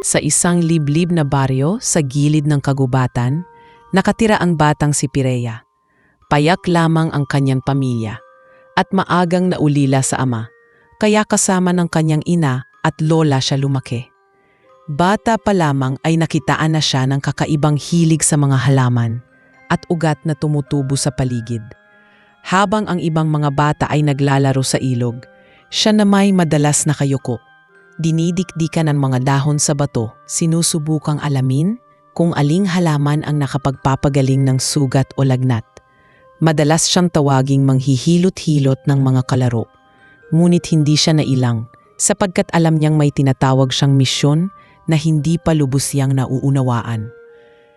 Sa isang liblib na baryo sa gilid ng kagubatan, nakatira ang batang si Pireya. Payak lamang ang kanyang pamilya at maagang naulila sa ama, kaya kasama ng kanyang ina at lola siya lumaki. Bata pa lamang ay nakitaan na siya ng kakaibang hilig sa mga halaman at ugat na tumutubo sa paligid. Habang ang ibang mga bata ay naglalaro sa ilog, siya na may madalas nakayuko. Dinidikdikan ng mga dahon sa bato, sinusubukang alamin kung aling halaman ang nakapagpapagaling ng sugat o lagnat. Madalas siyang tawaging manghihilot-hilot ng mga kalaro. Ngunit hindi siya nailang sapagkat alam niyang may tinatawag siyang misyon na hindi pa lubos siyang nauunawaan.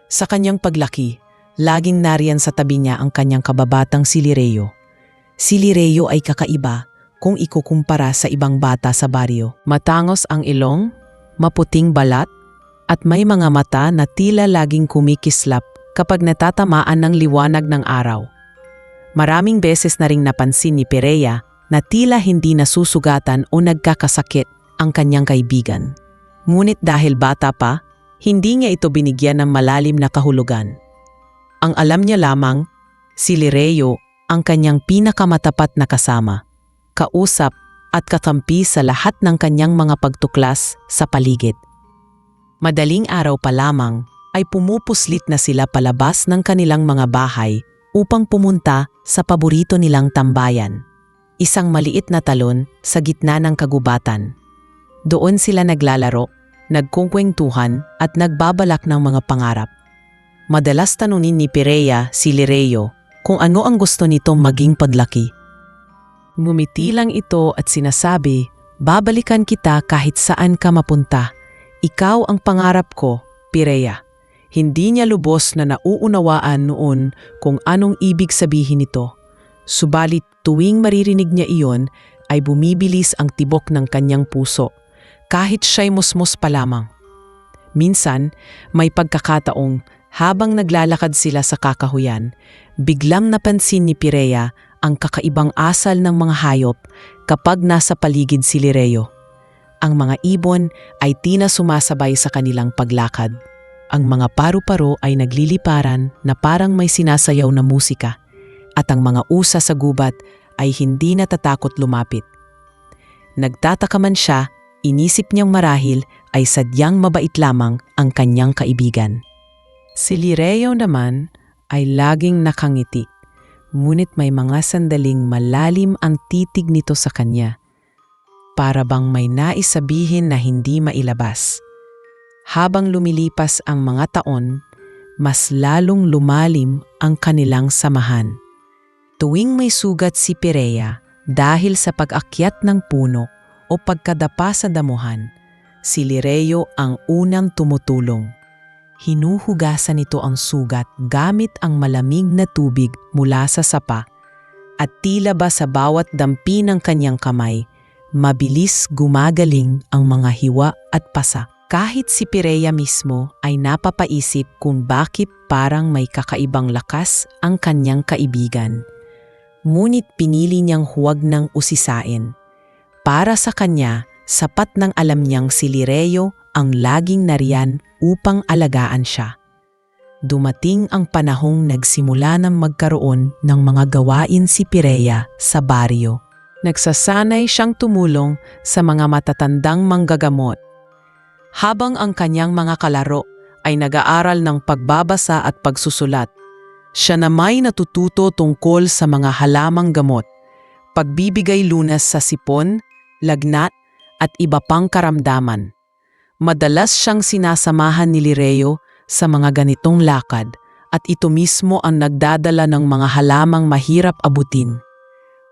Sa kanyang paglaki, laging nariyan sa tabi niya ang kanyang kababatang si Lireo. Si Lireo ay kakaiba kung ikukumpara sa ibang bata sa baryo. Matangos ang ilong, maputing balat, at may mga mata na tila laging kumikislap kapag natatamaan ng liwanag ng araw. Maraming beses na ring napansin ni Pireya na tila hindi nasusugatan o nagkakasakit ang kanyang kaibigan. Ngunit dahil bata pa, hindi niya ito binigyan ng malalim na kahulugan. Ang alam niya lamang, si Lireo ang kanyang pinakamatapat na kasama, kausap at kakampi sa lahat ng kanyang mga pagtuklas sa paligid. Madaling araw pa lamang ay pumupuslit na sila palabas ng kanilang mga bahay upang pumunta sa paborito nilang tambayan, isang maliit na talon sa gitna ng kagubatan. Doon sila naglalaro, nagkukwentuhan at nagbabalak ng mga pangarap. Madalas tanunin ni Pireya si Lireo kung ano ang gusto nitong maging paglaki. Ngumiti lang ito at sinasabi, "Babalikan kita kahit saan ka mapunta. Ikaw ang pangarap ko, Pireya." Hindi niya lubos na nauunawaan noon kung anong ibig sabihin nito. Subalit tuwing maririnig niya iyon ay bumibilis ang tibok ng kanyang puso, kahit siya'y musmos pa lamang. Minsan, may pagkakataong habang naglalakad sila sa kakahuyan, biglang napansin ni Pireya ang kakaibang asal ng mga hayop kapag nasa paligid si Lireo. Ang mga ibon ay tina sumasabay sa kanilang paglakad. Ang mga paru-paro ay nagliliparan na parang may sinasayaw na musika, at ang mga usa sa gubat ay hindi natatakot lumapit. Nagtataka man siya, inisip niyang marahil ay sadyang mabait lamang ang kanyang kaibigan. Si Lireo naman ay laging nakangiti. Ngunit may mga sandaling malalim ang titig nito sa kanya. Para bang may nais sabihin na hindi mailabas. Habang lumilipas ang mga taon, mas lalong lumalim ang kanilang samahan. Tuwing may sugat si Pireya dahil sa pag-akyat ng puno o pagkadapa sa damuhan, si Lireo ang unang tumutulong. Hinuhugasan nito ang sugat gamit ang malamig na tubig mula sa sapa, at tila ba sa bawat dampi ng kanyang kamay, mabilis gumagaling ang mga hiwa at pasa. Kahit si Pireya mismo ay napapaisip kung bakit parang may kakaibang lakas ang kanyang kaibigan. Ngunit pinili niyang huwag nang usisain. Para sa kanya, sapat nang alam niyang si Lireo ang laging nariyan upang alagaan siya. Dumating ang panahong nagsimula ng magkaroon ng mga gawain si Pireya sa baryo. Nagsasanay siyang tumulong sa mga matatandang manggagamot, habang ang kanyang mga kalaro ay nag-aaral ng pagbabasa at pagsusulat. Siya na may natututo tungkol sa mga halamang gamot, pagbibigay lunas sa sipon, lagnat at iba pang karamdaman. Madalas siyang sinasamahan ni Lireo sa mga ganitong lakad, at ito mismo ang nagdadala ng mga halamang mahirap abutin.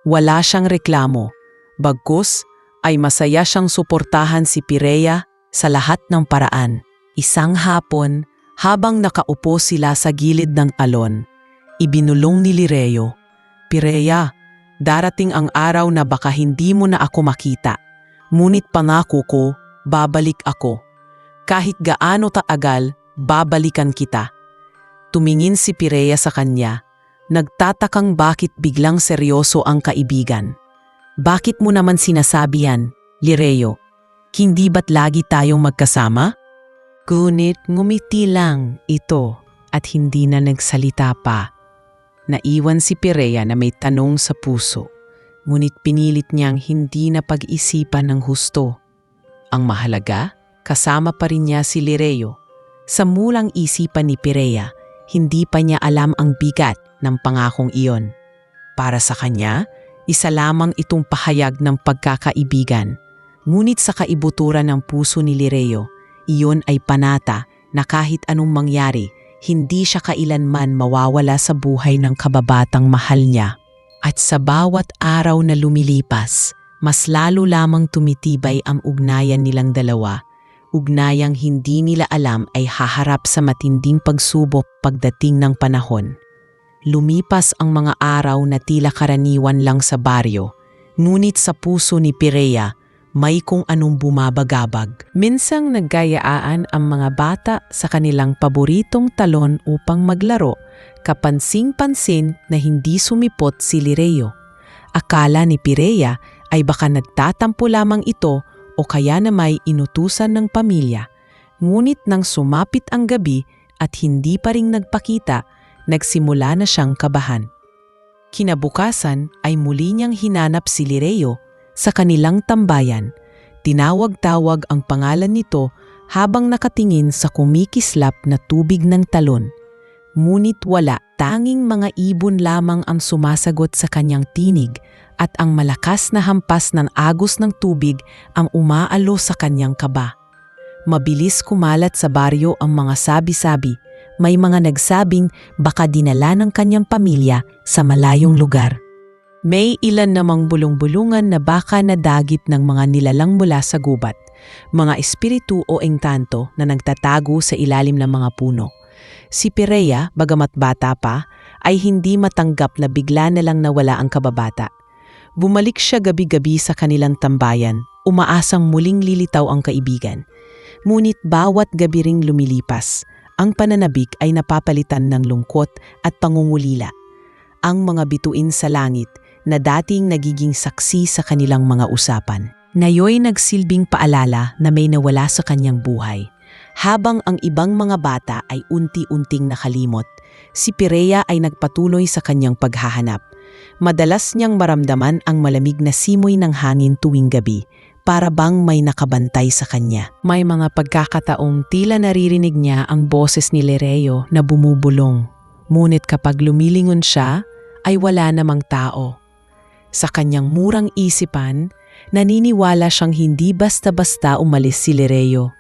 Wala siyang reklamo, bagkus ay masaya siyang suportahan si Pireya sa lahat ng paraan. Isang hapon, habang nakaupo sila sa gilid ng alon, ibinulong ni Lireo, "Pireya, darating ang araw na baka hindi mo na ako makita. Ngunit pangako ko, babalik ako. Kahit gaano taagal, babalikan kita." Tumingin si Pireya sa kanya, nagtatakang bakit biglang seryoso ang kaibigan. "Bakit mo naman sinasabi yan, Lireo? Hindi ba't lagi tayong magkasama?" Ngunit ngumiti lang ito at hindi na nagsalita pa. Naiwan si Pirea na may tanong sa puso, ngunit pinilit niyang hindi na pag-isipan ng husto. Ang mahalaga, kasama pa rin niya si Lireo. Sa mulang isipan ni Pirea, hindi pa niya alam ang bigat ng pangakong iyon. Para sa kanya, isa lamang itong pahayag ng pagkakaibigan. Ngunit sa kaibuturan ng puso ni Lireo, iyon ay panata na kahit anong mangyari, hindi siya kailanman mawawala sa buhay ng kababatang mahal niya. At sa bawat araw na lumilipas, mas lalo lamang tumitibay ang ugnayan nilang dalawa. Ugnayang hindi nila alam ay haharap sa matinding pagsubok pagdating ng panahon. Lumipas ang mga araw na tila karaniwan lang sa baryo, ngunit sa puso ni Pirea, may kung anong bumabagabag. Minsang naggayaan ang mga bata sa kanilang paboritong talon upang maglaro, kapansing-pansin na hindi sumipot si Lireo. Akala ni Pirea ay baka nagtatampo lamang ito o kaya na may inutusan ng pamilya. Ngunit nang sumapit ang gabi at hindi pa ring nagpakita, nagsimula na siyang kabahan. Kinabukasan ay muli niyang hinanap si Lireo sa kanilang tambayan. Tinawag-tawag ang pangalan nito habang nakatingin sa kumikislap na tubig ng talon. Ngunit wala, tanging mga ibon lamang ang sumasagot sa kanyang tinig at ang malakas na hampas ng agos ng tubig ang umaalo sa kanyang kaba. Mabilis kumalat sa baryo ang mga sabi-sabi. May mga nagsabing baka dinala ng kanyang pamilya sa malayong lugar. May ilan namang bulong-bulungan na baka nadagit ng mga nilalang mula sa gubat, mga espiritu o engkanto na nagtatago sa ilalim ng mga puno. Si Pirea, bagamat bata pa, ay hindi matanggap na bigla na lang nawala ang kababata. Bumalik siya gabi-gabi sa kanilang tambayan, umaasang muling lilitaw ang kaibigan. Ngunit bawat gabi ring lumilipas, ang pananabik ay napapalitan ng lungkot at pangungulila. Ang mga bituin sa langit na dating nagiging saksi sa kanilang mga usapan, ngayoy nagsilbing paalala na may nawala sa kanyang buhay. Habang ang ibang mga bata ay unti-unting nakalimot, si Pirea ay nagpatuloy sa kanyang paghahanap. Madalas niyang maramdaman ang malamig na simoy ng hangin tuwing gabi, para bang may nakabantay sa kanya. May mga pagkakataong tila naririnig niya ang boses ni Lireo na bumubulong. Ngunit kapag lumilingon siya, ay wala namang tao. Sa kanyang murang isipan, naniniwala siyang hindi basta-basta umalis si Lireo.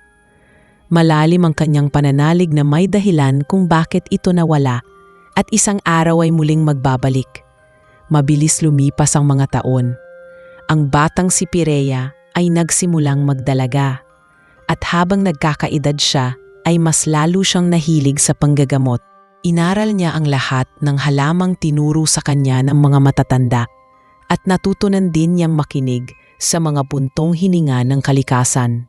Malalim ang kanyang pananalig na may dahilan kung bakit ito nawala at isang araw ay muling magbabalik. Mabilis lumipas ang mga taon. Ang batang si Pirea ay nagsimulang magdalaga at habang nagkakaedad siya ay mas lalo siyang nahilig sa panggagamot. Inaral niya ang lahat ng halamang tinuro sa kanya ng mga matatanda at natutunan din niyang makinig sa mga buntong hininga ng kalikasan.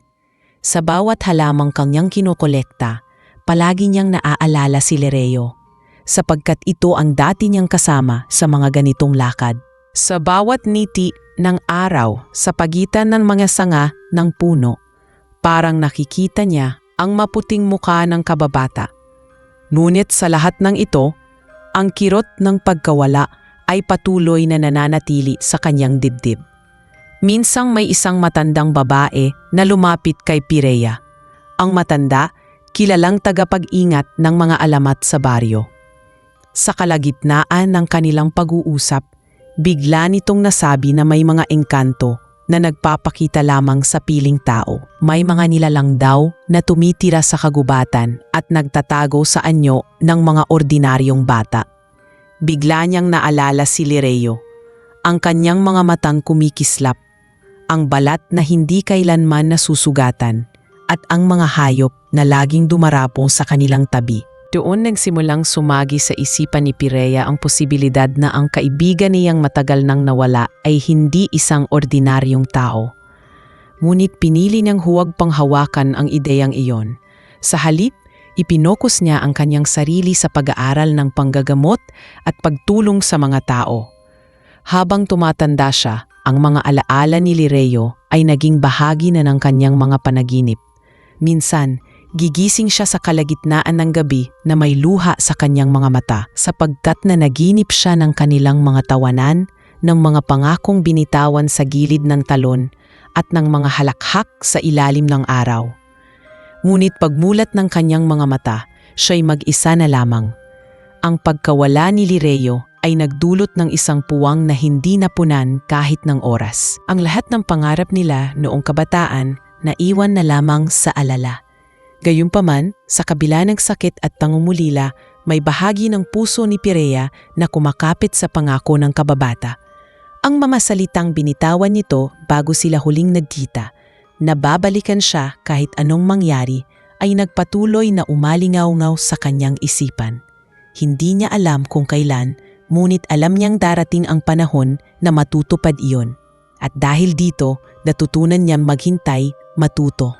Sa bawat halamang kanyang kinokolekta, palagi niyang naaalala si Lireo, sapagkat ito ang dati niyang kasama sa mga ganitong lakad. Sa bawat niti ng araw sa pagitan ng mga sanga ng puno, parang nakikita niya ang maputing mukha ng kababata. Ngunit sa lahat ng ito, ang kirot ng pagkawala ay patuloy na nananatili sa kanyang dibdib. Minsang may isang matandang babae na lumapit kay Pirea. Ang matanda, kilalang tagapag-ingat ng mga alamat sa baryo. Sa kalagitnaan ng kanilang pag-uusap, bigla nitong nasabi na may mga engkanto na nagpapakita lamang sa piling tao. May mga nilalang daw na tumitira sa kagubatan at nagtatago sa anyo ng mga ordinaryong bata. Bigla niyang naalala si Lireo. Ang kanyang mga matang kumikislap, ang balat na hindi kailanman nasusugatan, at ang mga hayop na laging dumarapong sa kanilang tabi. Doon nagsimulang sumagi sa isipan ni Pirea ang posibilidad na ang kaibigan niyang matagal nang nawala ay hindi isang ordinaryong tao. Ngunit pinili niyang huwag panghawakan ang ideyang iyon. Sa halip, ipinokus niya ang kanyang sarili sa pag-aaral ng panggagamot at pagtulong sa mga tao. Habang tumatanda siya, ang mga alaala ni Lireo ay naging bahagi na ng kanyang mga panaginip. Minsan, Gigising siya sa kalagitnaan ng gabi na may luha sa kanyang mga mata sapagkat na naginip siya ng kanilang mga tawanan, ng mga pangakong binitawan sa gilid ng talon at ng mga halakhak sa ilalim ng araw. Ngunit pagmulat ng kanyang mga mata, siya'y mag-isa na lamang. Ang pagkawala ni Lireo ay nagdulot ng isang puwang na hindi napunan kahit ng oras. Ang lahat ng pangarap nila noong kabataan naiwan na lamang sa alala. Gayunpaman, sa kabila ng sakit at pangungulila, may bahagi ng puso ni Pirea na kumakapit sa pangako ng kababata. Ang mga salitang binitawan nito bago sila huling nagkita, na babalikan siya kahit anong mangyari, ay nagpatuloy na umalingaw-ngaw sa kanyang isipan. Hindi niya alam kung kailan, ngunit alam niyang darating ang panahon na matutupad iyon. At dahil dito, natutunan niyang maghintay, matuto,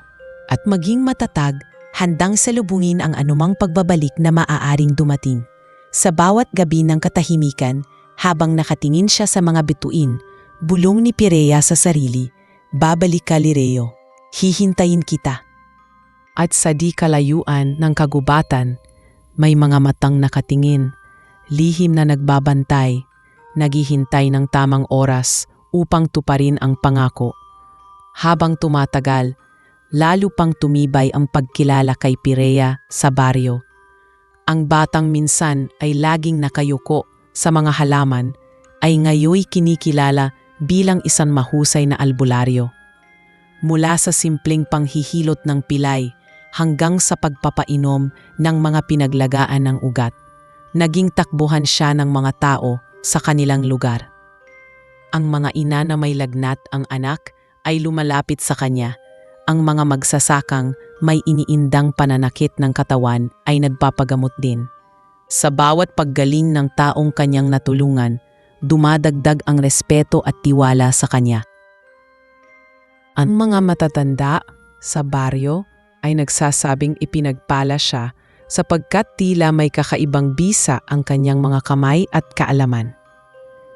at maging matatag, handang salubungin ang anumang pagbabalik na maaaring dumating. Sa bawat gabi ng katahimikan, habang nakatingin siya sa mga bituin, bulong ni Pirea sa sarili, "Babalik ka, Lireo. Hihintayin kita." At sa di kalayuan ng kagubatan, may mga matang nakatingin, lihim na nagbabantay, naghihintay ng tamang oras upang tuparin ang pangako. Habang tumatagal, lalo pang tumibay ang pagkilala kay Pirea sa baryo. Ang batang minsan ay laging nakayuko sa mga halaman ay ngayoy kinikilala bilang isang mahusay na albularyo. Mula sa simpleng panghihilot ng pilay hanggang sa pagpapainom ng mga pinaglagaan ng ugat, naging takbuhan siya ng mga tao sa kanilang lugar. Ang mga ina na may lagnat ang anak ay lumalapit sa kanya. Ang mga magsasakang may iniindang pananakit ng katawan ay nagpapagamot din. Sa bawat paggaling ng taong kanyang natulungan, dumadagdag ang respeto at tiwala sa kanya. Ang mga matatanda sa baryo ay nagsasabing ipinagpala siya sapagkat tila may kakaibang bisa ang kanyang mga kamay at kaalaman.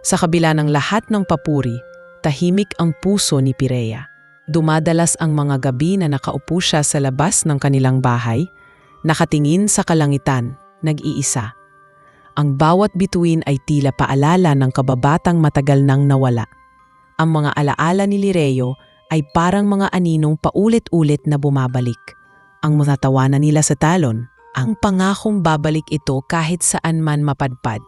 Sa kabila ng lahat ng papuri, tahimik ang puso ni Pirea. Dumadalas ang mga gabi na nakaupo siya sa labas ng kanilang bahay, nakatingin sa kalangitan, nag-iisa. Ang bawat bituin ay tila paalala ng kababatang matagal nang nawala. Ang mga alaala ni Lireo ay parang mga aninong paulit-ulit na bumabalik. Ang matatawanan nila sa talon, ang pangakong babalik ito kahit saan man mapadpad,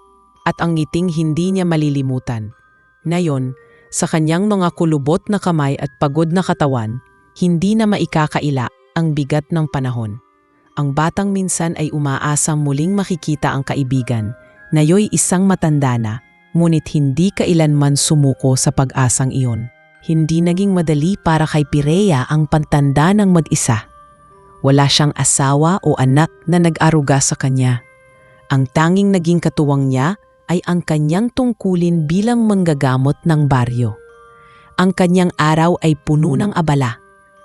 at ang ngiting hindi niya malilimutan. Ngayon, sa kanyang mga kulubot na kamay at pagod na katawan, hindi na maikakaila ang bigat ng panahon. Ang batang minsan ay umaasang muling makikita ang kaibigan, nayo'y isang matanda na, ngunit hindi kailanman sumuko sa pag-asang iyon. Hindi naging madali para kay Pirea ang pantanda ng mag-isa. Wala siyang asawa o anak na nag-aruga sa kanya. Ang tanging naging katuwang niya ay ang kanyang tungkulin bilang manggagamot ng baryo. Ang kanyang araw ay puno ng abala,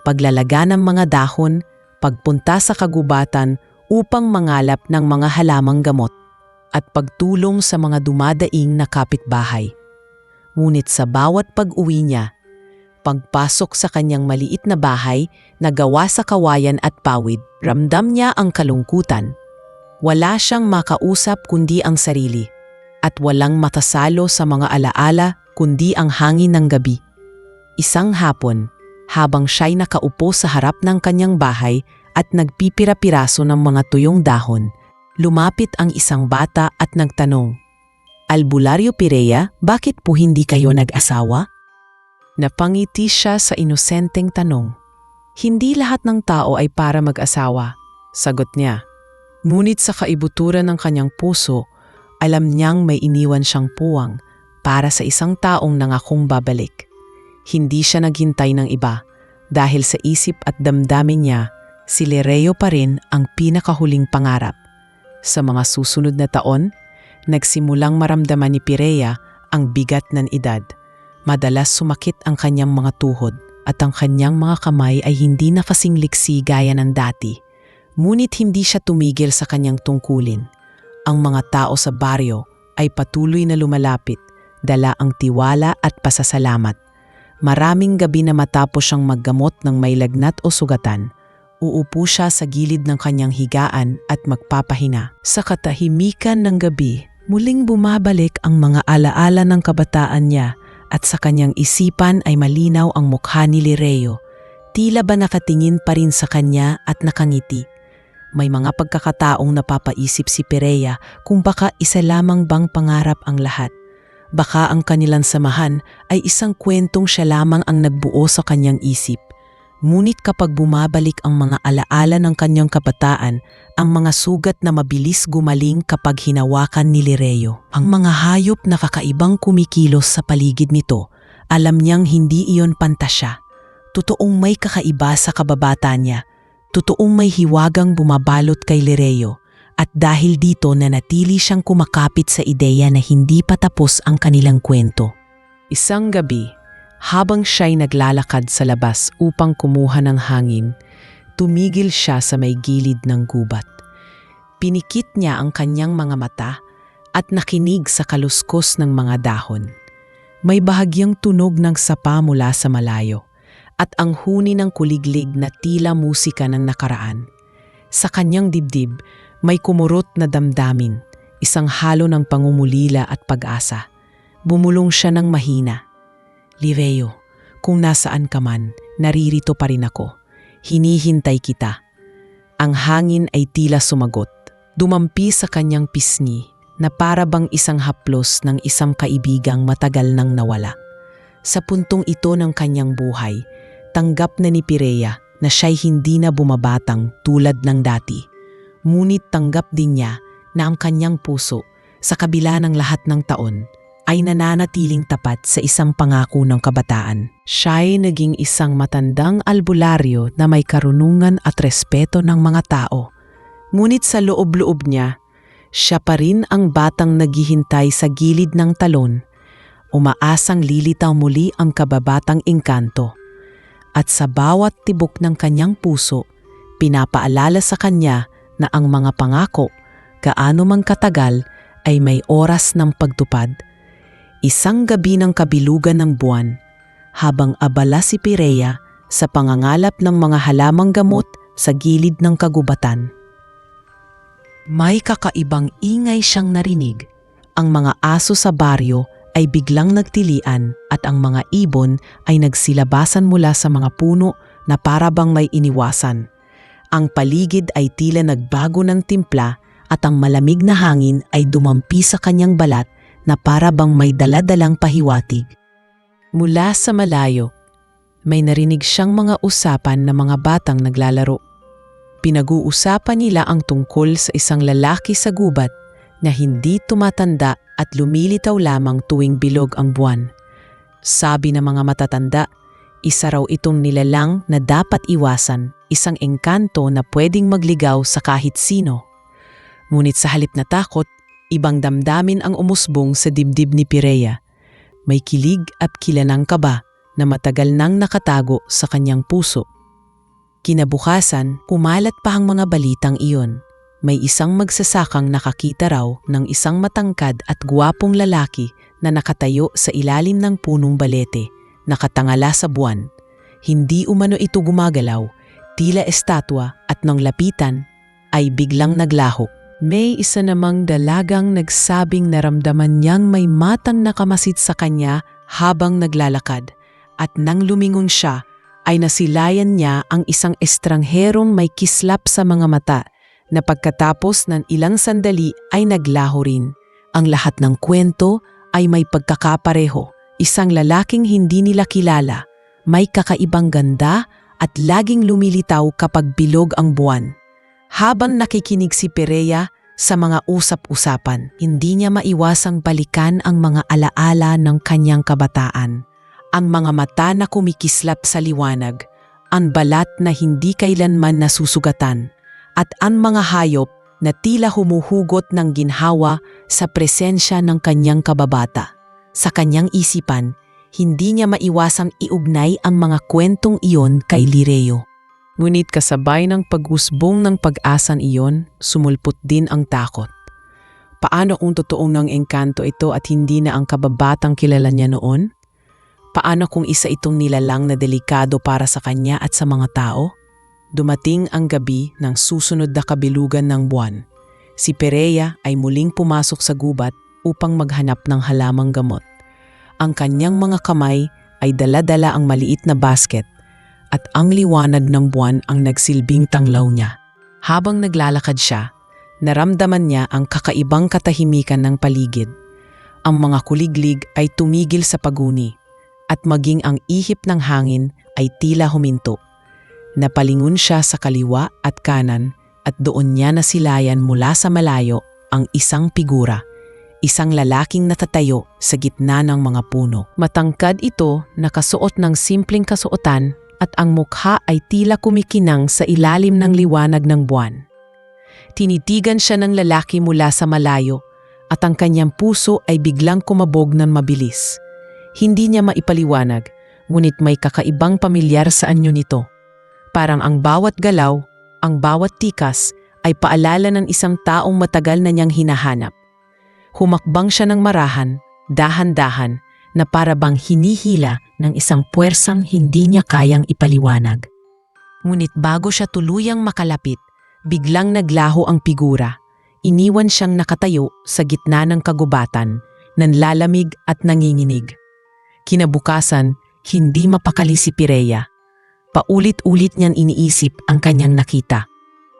paglalaga ng mga dahon, pagpunta sa kagubatan upang mangalap ng mga halamang gamot, at pagtulong sa mga dumadaing na kapitbahay. Ngunit sa bawat pag-uwi niya, pagpasok sa kanyang maliit na bahay na gawa sa kawayan at pawid, ramdam niya ang kalungkutan. Wala siyang makausap kundi ang sarili, at walang matasalo sa mga alaala kundi ang hangin ng gabi. Isang hapon, habang siya'y nakaupo sa harap ng kanyang bahay at nagpipira-piraso ng mga tuyong dahon, lumapit ang isang bata at nagtanong, "Albularyo Pirea, bakit po hindi kayo nag-asawa?" Napangiti siya sa inosenteng tanong. "Hindi lahat ng tao ay para mag-asawa," sagot niya. Ngunit sa kaibuturan ng kanyang puso, alam niyang may iniwan siyang puwang para sa isang taong nangakong babalik. Hindi siya naghintay ng iba dahil sa isip at damdamin niya, si Lireo pa rin ang pinakahuling pangarap. Sa mga susunod na taon, nagsimulang maramdaman ni Pirea ang bigat ng edad. Madalas sumakit ang kanyang mga tuhod at ang kanyang mga kamay ay hindi na kasing liksi gaya ng dati. Ngunit hindi siya tumigil sa kanyang tungkulin. Ang mga tao sa baryo ay patuloy na lumalapit, dala ang tiwala at pasasalamat. Maraming gabi na matapos siyang maggamot ng may lagnat o sugatan, uupo siya sa gilid ng kanyang higaan at magpapahinga. Sa katahimikan ng gabi, muling bumabalik ang mga alaala ng kabataan niya at sa kanyang isipan ay malinaw ang mukha ni Lireo. Tila ba nakatingin pa rin sa kanya at nakangiti. May mga pagkakataong napapaisip si Perea kung baka isa lamang bang pangarap ang lahat. Baka ang kanilang samahan ay isang kwentong siya lamang ang nagbuo sa kanyang isip. Ngunit kapag bumabalik ang mga alaala ng kanyang kabataan, ang mga sugat na mabilis gumaling kapag hinawakan ni Lireo. Ang mga hayop na kakaibang kumikilos sa paligid nito, alam niyang hindi iyon pantasya. Totoong may kakaiba sa kababata niya. Totoong may hiwagang bumabalot kay Lireo. At dahil dito nanatili siyang kumakapit sa ideya na hindi pa tapos ang kanilang kwento. Isang gabi, habang siya'y naglalakad sa labas upang kumuha ng hangin, tumigil siya sa may gilid ng gubat. Pinikit niya ang kanyang mga mata at nakinig sa kaluskos ng mga dahon. May bahagyang tunog ng sapa mula sa malayo at ang huni ng kuliglig na tila musika ng nakaraan. Sa kanyang dibdib, may kumurot na damdamin, isang halo ng pangungulila at pag-asa. Bumulong siya ng mahina. Lireo, kung nasaan ka man, naririto pa rin ako. Hinihintay kita. Ang hangin ay tila sumagot. Dumampi sa kanyang pisngi na para bang isang haplos ng isang kaibigang matagal nang nawala. Sa puntong ito ng kanyang buhay, tanggap na ni Perea na siya'y hindi na bumabatang tulad ng dati. Ngunit tanggap din niya na ang kanyang puso, sa kabila ng lahat ng taon, ay nananatiling tapat sa isang pangako ng kabataan. Siya'y naging isang matandang albularyo na may karunungan at respeto ng mga tao. Ngunit sa loob-loob niya, siya pa rin ang batang naghihintay sa gilid ng talon, umaasang lilitaw muli ang kababatang engkanto. At sa bawat tibok ng kanyang puso, pinapaalala sa kanya na ang mga pangako, gaano man katagal, ay may oras ng pagtupad. Isang gabi ng kabilugan ng buwan, habang abala si Perea sa pangangalap ng mga halamang gamot sa gilid ng kagubatan. May kakaibang ingay siyang narinig. Ang mga aso sa baryo ay biglang nagtilian at ang mga ibon ay nagsilabasan mula sa mga puno na para bang may iniwasan. Ang paligid ay tila nagbago ng timpla at ang malamig na hangin ay dumampi sa kanyang balat na para bang may daladalang pahiwatig. Mula sa malayo, may narinig siyang mga usapan na mga batang naglalaro. Pinag-uusapan nila ang tungkol sa isang lalaki sa gubat na hindi tumatanda at lumilitaw lamang tuwing bilog ang buwan. Sabi ng mga matatanda, isa raw itong nilalang na dapat iwasan, isang engkanto na pwedeng magligaw sa kahit sino. Ngunit sa halip na takot, ibang damdamin ang umusbong sa dibdib ni Perea. May kilig at kilanang kaba na matagal nang nakatago sa kanyang puso. Kinabukasan, kumalat pa ang mga balitang iyon. May isang magsasakang nakakita raw ng isang matangkad at guwapong lalaki na nakatayo sa ilalim ng punong balete, nakatangala sa buwan. Hindi umano ito gumagalaw, tila estatwa at nang lapitan ay biglang naglaho. May isa namang dalagang nagsabing naramdaman niyang may matang nakamasid sa kanya habang naglalakad at nang lumingon siya ay nasilayan niya ang isang estrangherong may kislap sa mga mata na pagkatapos ng ilang sandali ay naglaho rin. Ang lahat ng kwento ay may pagkakapareho. Isang lalaking hindi nila kilala, may kakaibang ganda at laging lumilitaw kapag bilog ang buwan. Habang nakikinig si Perea sa mga usap-usapan, hindi niya maiwasang balikan ang mga alaala ng kanyang kabataan. Ang mga mata na kumikislap sa liwanag, ang balat na hindi kailanman nasusugatan, at ang mga hayop na tila humuhugot ng ginhawa sa presensya ng kanyang kababata. Sa kanyang isipan, hindi niya maiwasang iugnay ang mga kwentong iyon kay Lireo. Ngunit kasabay ng pag-usbong ng pag-asan iyon, sumulpot din ang takot. Paano kung totoong ng engkanto ito at hindi na ang kababatang kilala niya noon? Paano kung isa itong nilalang na delikado para sa kanya at sa mga tao? Dumating ang gabi ng susunod na kabilugan ng buwan. Si Perea ay muling pumasok sa gubat upang maghanap ng halamang gamot. Ang kanyang mga kamay ay dala-dala ang maliit na basket at ang liwanag ng buwan ang nagsilbing tanglaw niya. Habang naglalakad siya, naramdaman niya ang kakaibang katahimikan ng paligid. Ang mga kuliglig ay tumigil sa paguni at maging ang ihip ng hangin ay tila huminto. Napalingon siya sa kaliwa at kanan at doon niya nasilayan mula sa malayo ang isang figura, isang lalaking natatayo sa gitna ng mga puno. Matangkad ito, nakasuot ng simpleng kasuotan at ang mukha ay tila kumikinang sa ilalim ng liwanag ng buwan. Tinitigan siya ng lalaki mula sa malayo at ang kanyang puso ay biglang kumabog ng mabilis. Hindi niya maipaliwanag, ngunit may kakaibang pamilyar sa anyo nito. Parang ang bawat galaw, ang bawat tikas ay paalala ng isang taong matagal na niyang hinahanap. Humakbang siya ng marahan, dahan-dahan, na para bang hinihila ng isang puwersang hindi niya kayang ipaliwanag. Ngunit bago siya tuluyang makalapit, biglang naglaho ang figura. Iniwan siyang nakatayo sa gitna ng kagubatan, nanlalamig at nanginginig. Kinabukasan, hindi mapakali si Perea. Paulit-ulit niyang iniisip ang kanyang nakita.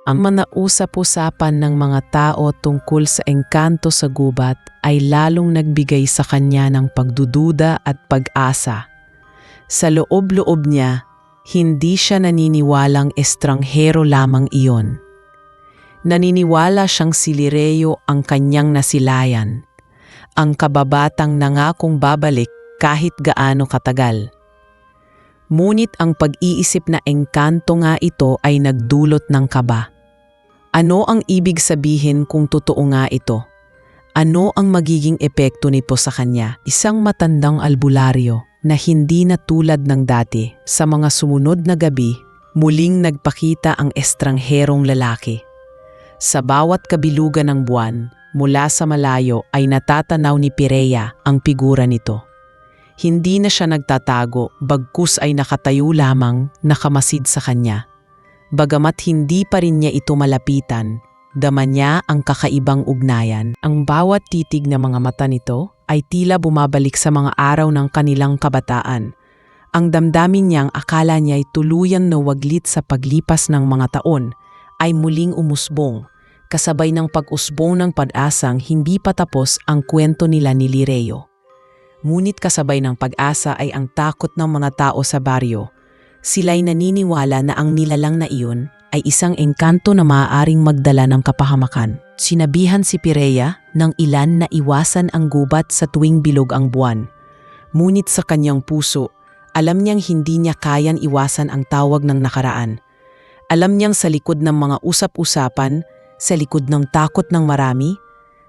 Ang manausap-usapan ng mga tao tungkol sa engkanto sa gubat ay lalong nagbigay sa kanya ng pagdududa at pag-asa. Sa loob-loob niya, hindi siya naniniwalang estranghero lamang iyon. Naniniwala siyang si Lireyo ang kanyang nasilayan, ang kababatang nangakong babalik kahit gaano katagal. Ngunit ang pag-iisip na engkanto nga ito ay nagdulot ng kaba. Ano ang ibig sabihin kung totoo nga ito? Ano ang magiging epekto nito sa kanya? Isang matandang albularyo na hindi na tulad ng dati. Sa mga sumunod na gabi, muling nagpakita ang estrangherong lalaki. Sa bawat kabilugan ng buwan, mula sa malayo ay natatanaw ni Perea ang figura nito. Hindi na siya nagtatago, bagkus ay nakatayo lamang, nakamasid sa kanya. Bagamat hindi pa rin niya ito malapitan, dama niya ang kakaibang ugnayan. Ang bawat titig ng mga mata nito ay tila bumabalik sa mga araw ng kanilang kabataan. Ang damdamin niyang akala niya ay tuluyang nawaglit sa paglipas ng mga taon ay muling umusbong, kasabay ng pag-usbong ng pag-asang hindi pa tapos ang kwento nila ni Lireyo. Ngunit kasabay ng pag-asa ay ang takot ng mga tao sa baryo. Sila'y naniniwala na ang nilalang na iyon ay isang engkanto na maaaring magdala ng kapahamakan. Sinabihan si Perea ng ilan na iwasan ang gubat sa tuwing bilog ang buwan. Ngunit sa kanyang puso, alam niyang hindi niya kayang iwasan ang tawag ng nakaraan. Alam niyang sa likod ng mga usap-usapan, sa likod ng takot ng marami,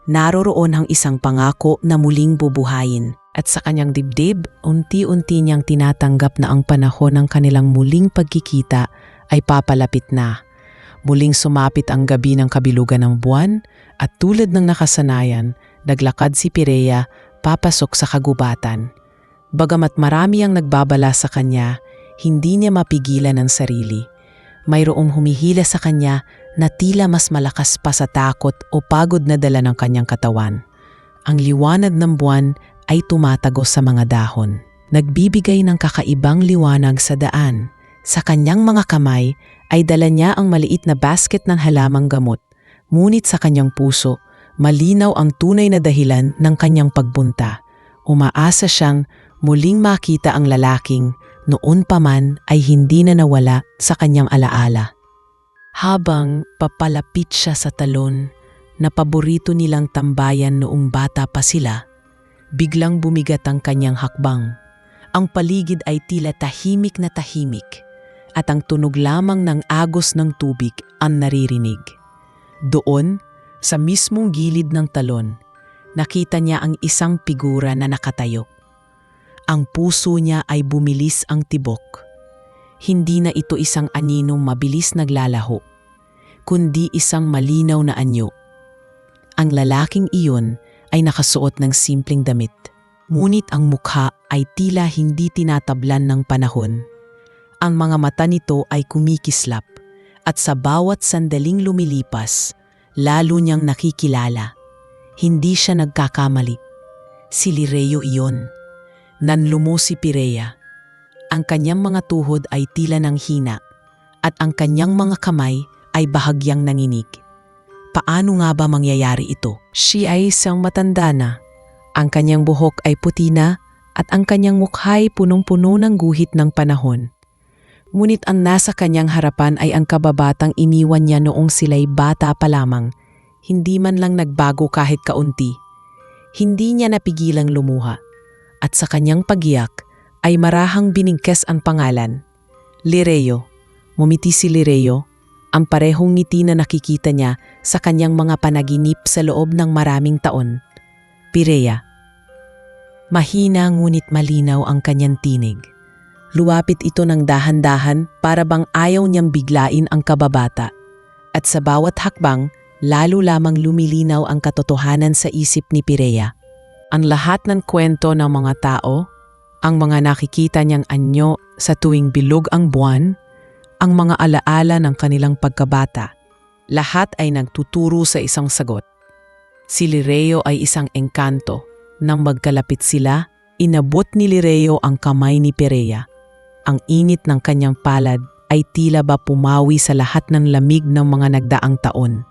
naroroon ang isang pangako na muling bubuhayin. At sa kanyang dibdib, unti-unti niyang tinatanggap na ang panahon ng kanilang muling pagkikita ay papalapit na. Muling sumapit ang gabi ng kabilugan ng buwan at tulad ng nakasanayan, naglakad si Perea papasok sa kagubatan. Bagamat marami ang nagbabala sa kanya, hindi niya mapigilan ang sarili. Mayroong humihila sa kanya na tila mas malakas pa sa takot o pagod na dala ng kanyang katawan. Ang liwanag ng buwan ay tumatagos sa mga dahon. Nagbibigay ng kakaibang liwanag sa daan. Sa kanyang mga kamay ay dala niya ang maliit na basket ng halamang gamot. Ngunit sa kanyang puso, malinaw ang tunay na dahilan ng kanyang pagbunta. Umaasa siyang muling makita ang lalaking noon pa man ay hindi na nawala sa kanyang alaala. Habang papalapit siya sa talon na paborito nilang tambayan noong bata pa sila, biglang bumigat ang kanyang hakbang. Ang paligid ay tila tahimik na tahimik at ang tunog lamang ng agos ng tubig ang naririnig. Doon, sa mismong gilid ng talon, nakita niya ang isang figura na nakatayo. Ang puso niya ay bumilis ang tibok. Hindi na ito isang aninong mabilis naglalaho, kundi isang malinaw na anyo. Ang lalaking iyon ay nakasuot ng simpleng damit. Ngunit ang mukha ay tila hindi tinatablan ng panahon. Ang mga mata nito ay kumikislap, At sa bawat sandaling lumilipas, lalo niyang nakikilala. Hindi siya nagkakamali. Si Lireo iyon. Nanlumo si Pirea. Ang kanyang mga tuhod ay tila ng hina at ang kanyang mga kamay ay bahagyang nanginig. Paano nga ba mangyayari ito? Siya ay isang matanda na. Ang kanyang buhok ay puti na at ang kanyang mukha ay punong-puno ng guhit ng panahon. Ngunit ang nasa kanyang harapan ay ang kababatang iniwan niya noong sila'y bata pa lamang. Hindi man lang nagbago kahit kaunti. Hindi niya napigilang lumuha. At sa kanyang pagiyak ay marahang binigkas ang pangalan. Lireo. Ngumiti si Lireo. Ang parehong ngiti na nakikita niya sa kanyang mga panaginip sa loob ng maraming taon. Pirea. Mahina ngunit malinaw ang kanyang tinig. Luwapit ito ng dahan-dahan para bang ayaw niyang biglain ang kababata. At sa bawat hakbang, lalo lamang lumilinaw ang katotohanan sa isip ni Pirea. Ang lahat ng kwento ng mga tao, ang mga nakikita niyang anyo sa tuwing bilog ang buwan, ang mga alaala ng kanilang pagkabata, lahat ay nagtuturo sa isang sagot. Si Lireo ay isang engkanto. Nang magkalapit sila, inabot ni Lireo ang kamay ni Pirea. Ang init ng kanyang palad ay tila ba pumawi sa lahat ng lamig ng mga nagdaang taon.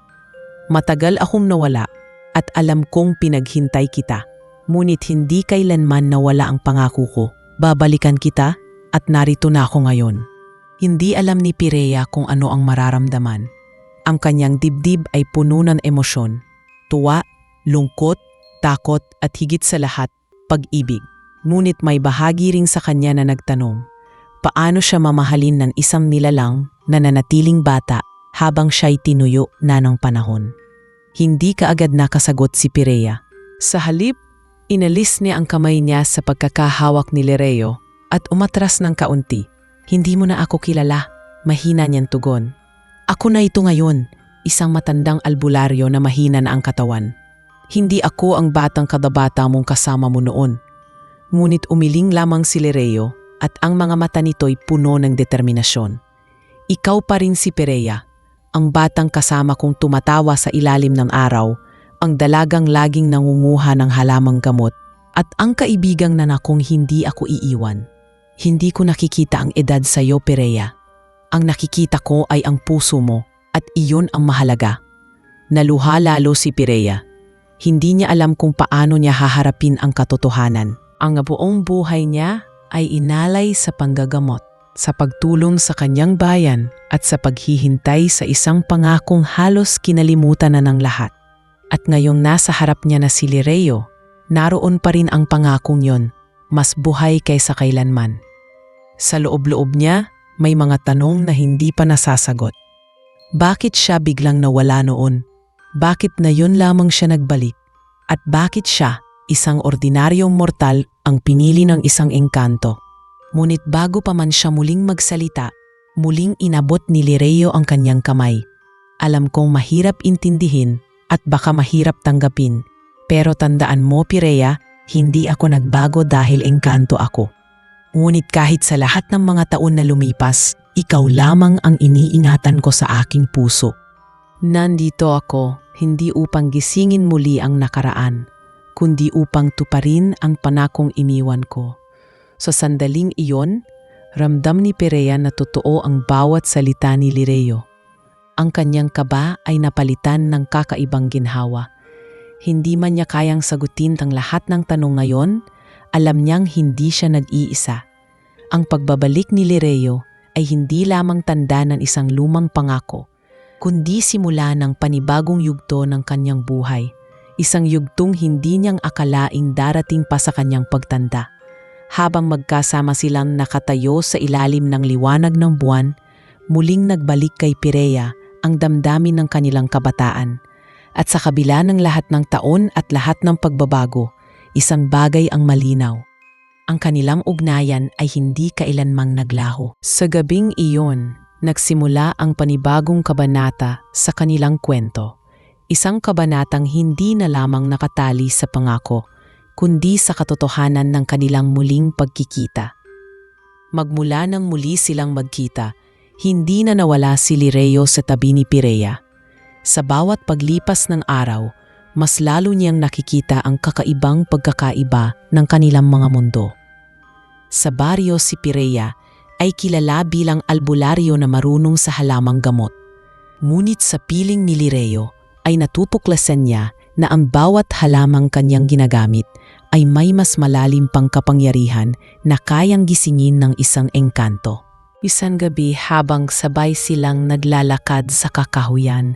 Matagal akong nawala at alam kong pinaghintay kita. Ngunit hindi kailanman nawala ang pangako ko. Babalikan kita at narito na ako ngayon. Hindi alam ni Pirea kung ano ang mararamdaman. Ang kanyang dibdib ay puno ng emosyon. Tuwa, lungkot, takot at higit sa lahat, pag-ibig. Ngunit may bahagi ring sa kanya na nagtanong. Paano siya mamahalin ng isang nilalang na nanatiling bata habang siya'y tinuyo na ng panahon? Hindi kaagad nakasagot si Pirea. Sa halip, inalis niya ang kamay niya sa pagkakahawak ni Lireo at umatras ng kaunti. Hindi mo na ako kilala, mahina niyang tugon. Ako na ito ngayon, isang matandang albularyo na mahina na ang katawan. Hindi ako ang batang kadabata mong kasama mo noon. Ngunit umiling lamang si Lireo at ang mga mata nito'y puno ng determinasyon. Ikaw pa rin si Pirea, ang batang kasama kong tumatawa sa ilalim ng araw, ang dalagang laging nangunguha ng halamang gamot, at ang kaibigang nanakong hindi ako iiwan. Hindi ko nakikita ang edad sa iyo, Pirea. Ang nakikita ko ay ang puso mo at iyon ang mahalaga. Naluha lalo si Pirea. Hindi niya alam kung paano niya haharapin ang katotohanan. Ang buong buhay niya ay inalay sa panggagamot, sa pagtulong sa kanyang bayan at sa paghihintay sa isang pangakong halos kinalimutan na ng lahat. At ngayong nasa harap niya na si Lireo, naroon pa rin ang pangakong yon, mas buhay kaysa kailanman. Sa loob-loob niya, may mga tanong na hindi pa nasasagot. Bakit siya biglang nawala noon? Bakit na yun lamang siya nagbalik? At bakit siya, isang ordinaryong mortal, ang pinili ng isang engkanto? Ngunit bago pa man siya muling magsalita, muling inabot ni Lireo ang kanyang kamay. Alam kong mahirap intindihin at baka mahirap tanggapin, pero tandaan mo, Pirea, hindi ako nagbago dahil engkanto ako. Ngunit kahit sa lahat ng mga taon na lumipas, ikaw lamang ang iniingatan ko sa aking puso. Nandito ako, hindi upang gisingin muli ang nakaraan, kundi upang tuparin ang panakong iniwan ko. Sa sandaling iyon, ramdam ni Pirea na totoo ang bawat salita ni Lireo. Ang kanyang kaba ay napalitan ng kakaibang ginhawa. Hindi man niya kayang sagutin ang lahat ng tanong ngayon, alam niyang hindi siya nag-iisa. Ang pagbabalik ni Lireo ay hindi lamang tanda ng isang lumang pangako, kundi simula ng panibagong yugto ng kanyang buhay. Isang yugtong hindi niyang akalaing darating pa sa kanyang pagtanda. Habang magkasama silang nakatayo sa ilalim ng liwanag ng buwan, muling nagbalik kay Pirea ang damdamin ng kanilang kabataan. At sa kabila ng lahat ng taon at lahat ng pagbabago, isang bagay ang malinaw. Ang kanilang ugnayan ay hindi kailanmang naglaho. Sa gabing iyon, nagsimula ang panibagong kabanata sa kanilang kwento. Isang kabanatang hindi na lamang nakatali sa pangako, kundi sa katotohanan ng kanilang muling pagkikita. Magmula nang muli silang magkita, Hindi na nawala si Lireo sa tabi ni Pireya. Sa bawat paglipas ng araw, mas lalo niyang nakikita ang kakaibang pagkakaiba ng kanilang mga mundo. Sa baryo si Pireya ay kilala bilang albularyo na marunong sa halamang gamot. Ngunit sa piling ni Lireo ay natutuklasan niya na ang bawat halamang kanyang ginagamit ay may mas malalim pang kapangyarihan na kayang gisingin ng isang engkanto. Isang gabi habang sabay silang naglalakad sa kakahuyan,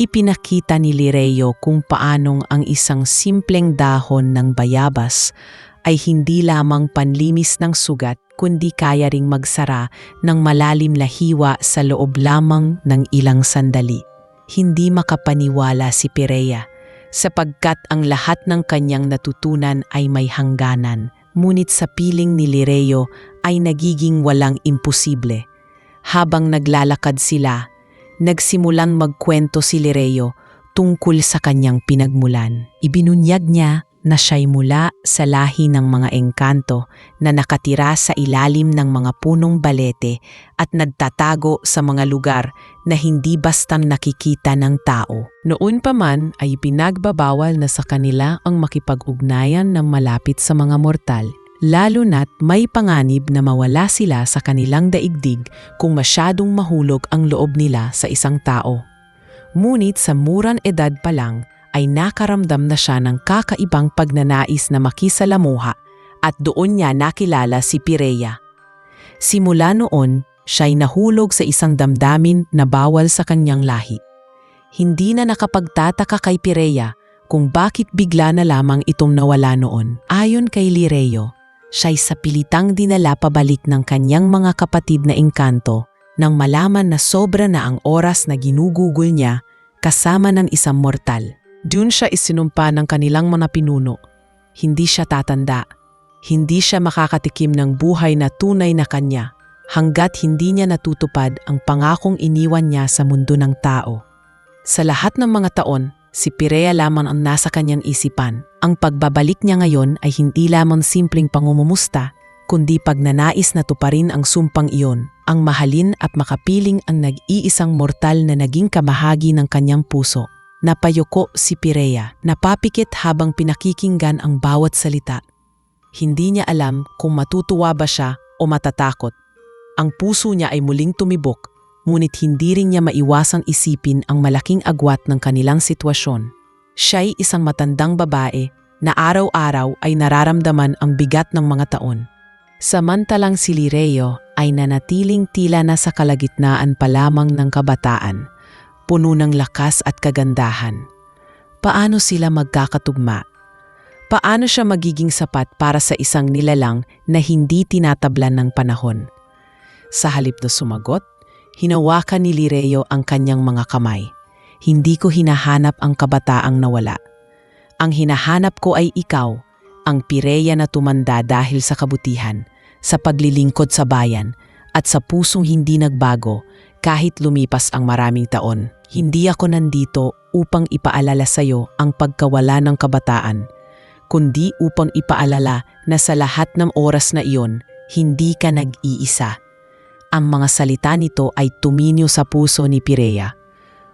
ipinakita ni Lireo kung paanong ang isang simpleng dahon ng bayabas ay hindi lamang panlinis ng sugat kundi kaya ring magsara ng malalim na hiwa sa loob lamang ng ilang sandali. Hindi makapaniwala si Pireya sapagkat ang lahat ng kanyang natutunan ay may hangganan. Ngunit sa piling ni Lireo ay nagiging walang imposible. Habang naglalakad sila, nagsimulang magkwento si Lireo tungkol sa kanyang pinagmulan. Ibinunyag niya na siya'y mula sa lahi ng mga engkanto na nakatira sa ilalim ng mga punong balete at nagtatago sa mga lugar na hindi bastang nakikita ng tao. Noon pa man ay pinagbabawal na sa kanila ang makipag-ugnayan ng malapit sa mga mortal, lalo na't may panganib na mawala sila sa kanilang daigdig kung masyadong mahulog ang loob nila sa isang tao. Ngunit sa murang edad pa lang, ay nakaramdam na siya ng kakaibang pagnanais na makisalamuha at doon niya nakilala si Pireya. Simula noon, siya'y nahulog sa isang damdamin na bawal sa kanyang lahi. Hindi na nakapagtataka kay Pireya kung bakit bigla na lamang itong nawala noon. Ayon kay Lireo, siya'y sa pilitang dinala pabalik ng kanyang mga kapatid na engkanto nang malaman na sobra na ang oras na ginugugol niya kasama ng isang mortal. Doon siya isinumpa ng kanilang mga pinuno. Hindi siya tatanda. Hindi siya makakatikim ng buhay na tunay na kanya hanggat hindi niya natutupad ang pangakong iniwan niya sa mundo ng tao. Sa lahat ng mga taon, si Pireya lamang ang nasa kanyang isipan. Ang pagbabalik niya ngayon ay hindi lamang simpleng pangungumusta, kundi pagnanais na tuparin ang sumpang iyon, ang mahalin at makapiling ang nag-iisang mortal na naging kamahagi ng kanyang puso. Napayuko si Pireya, napapikit habang pinakikinggan ang bawat salita. Hindi niya alam kung matutuwa ba siya o matatakot. Ang puso niya ay muling tumibok, ngunit hindi rin niya maiwasang isipin ang malaking agwat ng kanilang sitwasyon. Siya'y isang matandang babae na araw-araw ay nararamdaman ang bigat ng mga taon. Samantalang si Lireo ay nanatiling tila na sa kalagitnaan pa lamang ng kabataan, puno ng lakas at kagandahan. Paano sila magkakatugma? Paano siya magiging sapat para sa isang nilalang na hindi tinatablan ng panahon? Sa halip na sumagot, hinawakan ni Lireo ang kanyang mga kamay. Hindi ko hinahanap ang kabataang nawala. Ang hinahanap ko ay ikaw, ang Pireya na tumanda dahil sa kabutihan, sa paglilingkod sa bayan, at sa pusong hindi nagbago kahit lumipas ang maraming taon. Hindi ako nandito upang ipaalala sa iyo ang pagkawala ng kabataan, kundi upang ipaalala na sa lahat ng oras na iyon, hindi ka nag-iisa. Ang mga salita nito ay tuminyo sa puso ni Pireya.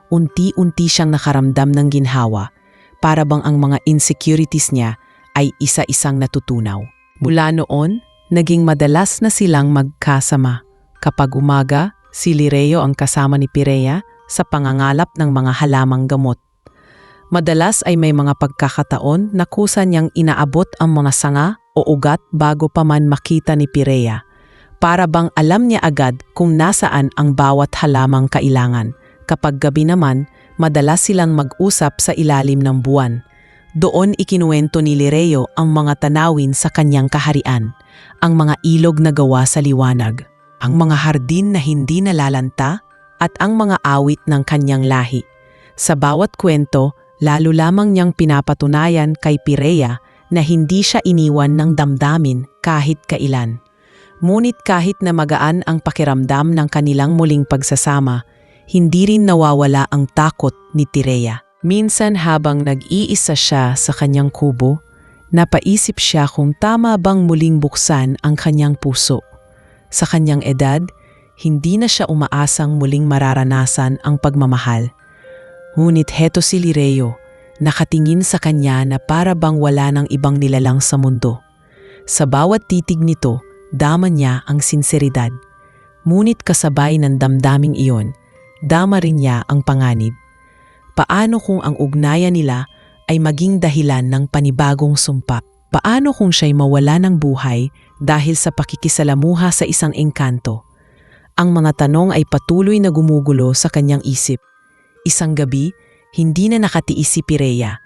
Unti-unti siyang nakaramdam ng ginhawa, para bang ang mga insecurities niya ay isa-isang natutunaw. Mula noon, naging madalas na silang magkasama. Kapag umaga, si Lireo ang kasama ni Pireya sa pangangalap ng mga halamang gamot. Madalas ay may mga pagkakataon na kusa niyang inaabot ang mga sanga o ugat bago pa man makita ni Pireya. Para bang alam niya agad kung nasaan ang bawat halamang kailangan. Kapag gabi naman, madalas silang mag-usap sa ilalim ng buwan. Doon ikinuwento ni Lireo ang mga tanawin sa kanyang kaharian, ang mga ilog na gawa sa liwanag, ang mga hardin na hindi nalalanta, at ang mga awit ng kanyang lahi. Sa bawat kwento, lalo lamang niyang pinapatunayan kay Pireya na hindi siya iniwan ng damdamin kahit kailan. Ngunit kahit na magaan ang pakiramdam ng kanilang muling pagsasama, hindi rin nawawala ang takot ni Pireya. Minsan habang nag-iisa siya sa kanyang kubo, napaisip siya kung tama bang muling buksan ang kanyang puso. Sa kanyang edad, Hindi na siya umaasang muling mararanasan ang pagmamahal. Ngunit heto si Lireo, nakatingin sa kanya na para bang wala ng ibang nilalang sa mundo. Sa bawat titig nito, dama niya ang sinseridad. Ngunit kasabay ng damdaming iyon, dama rin niya ang panganib. Paano kung ang ugnayan nila ay maging dahilan ng panibagong sumpa? Paano kung siya'y mawala ng buhay dahil sa pakikisalamuha sa isang engkanto? Ang mga tanong ay patuloy na gumugulo sa kanyang isip. Isang gabi, hindi na nakatiis si Pireya.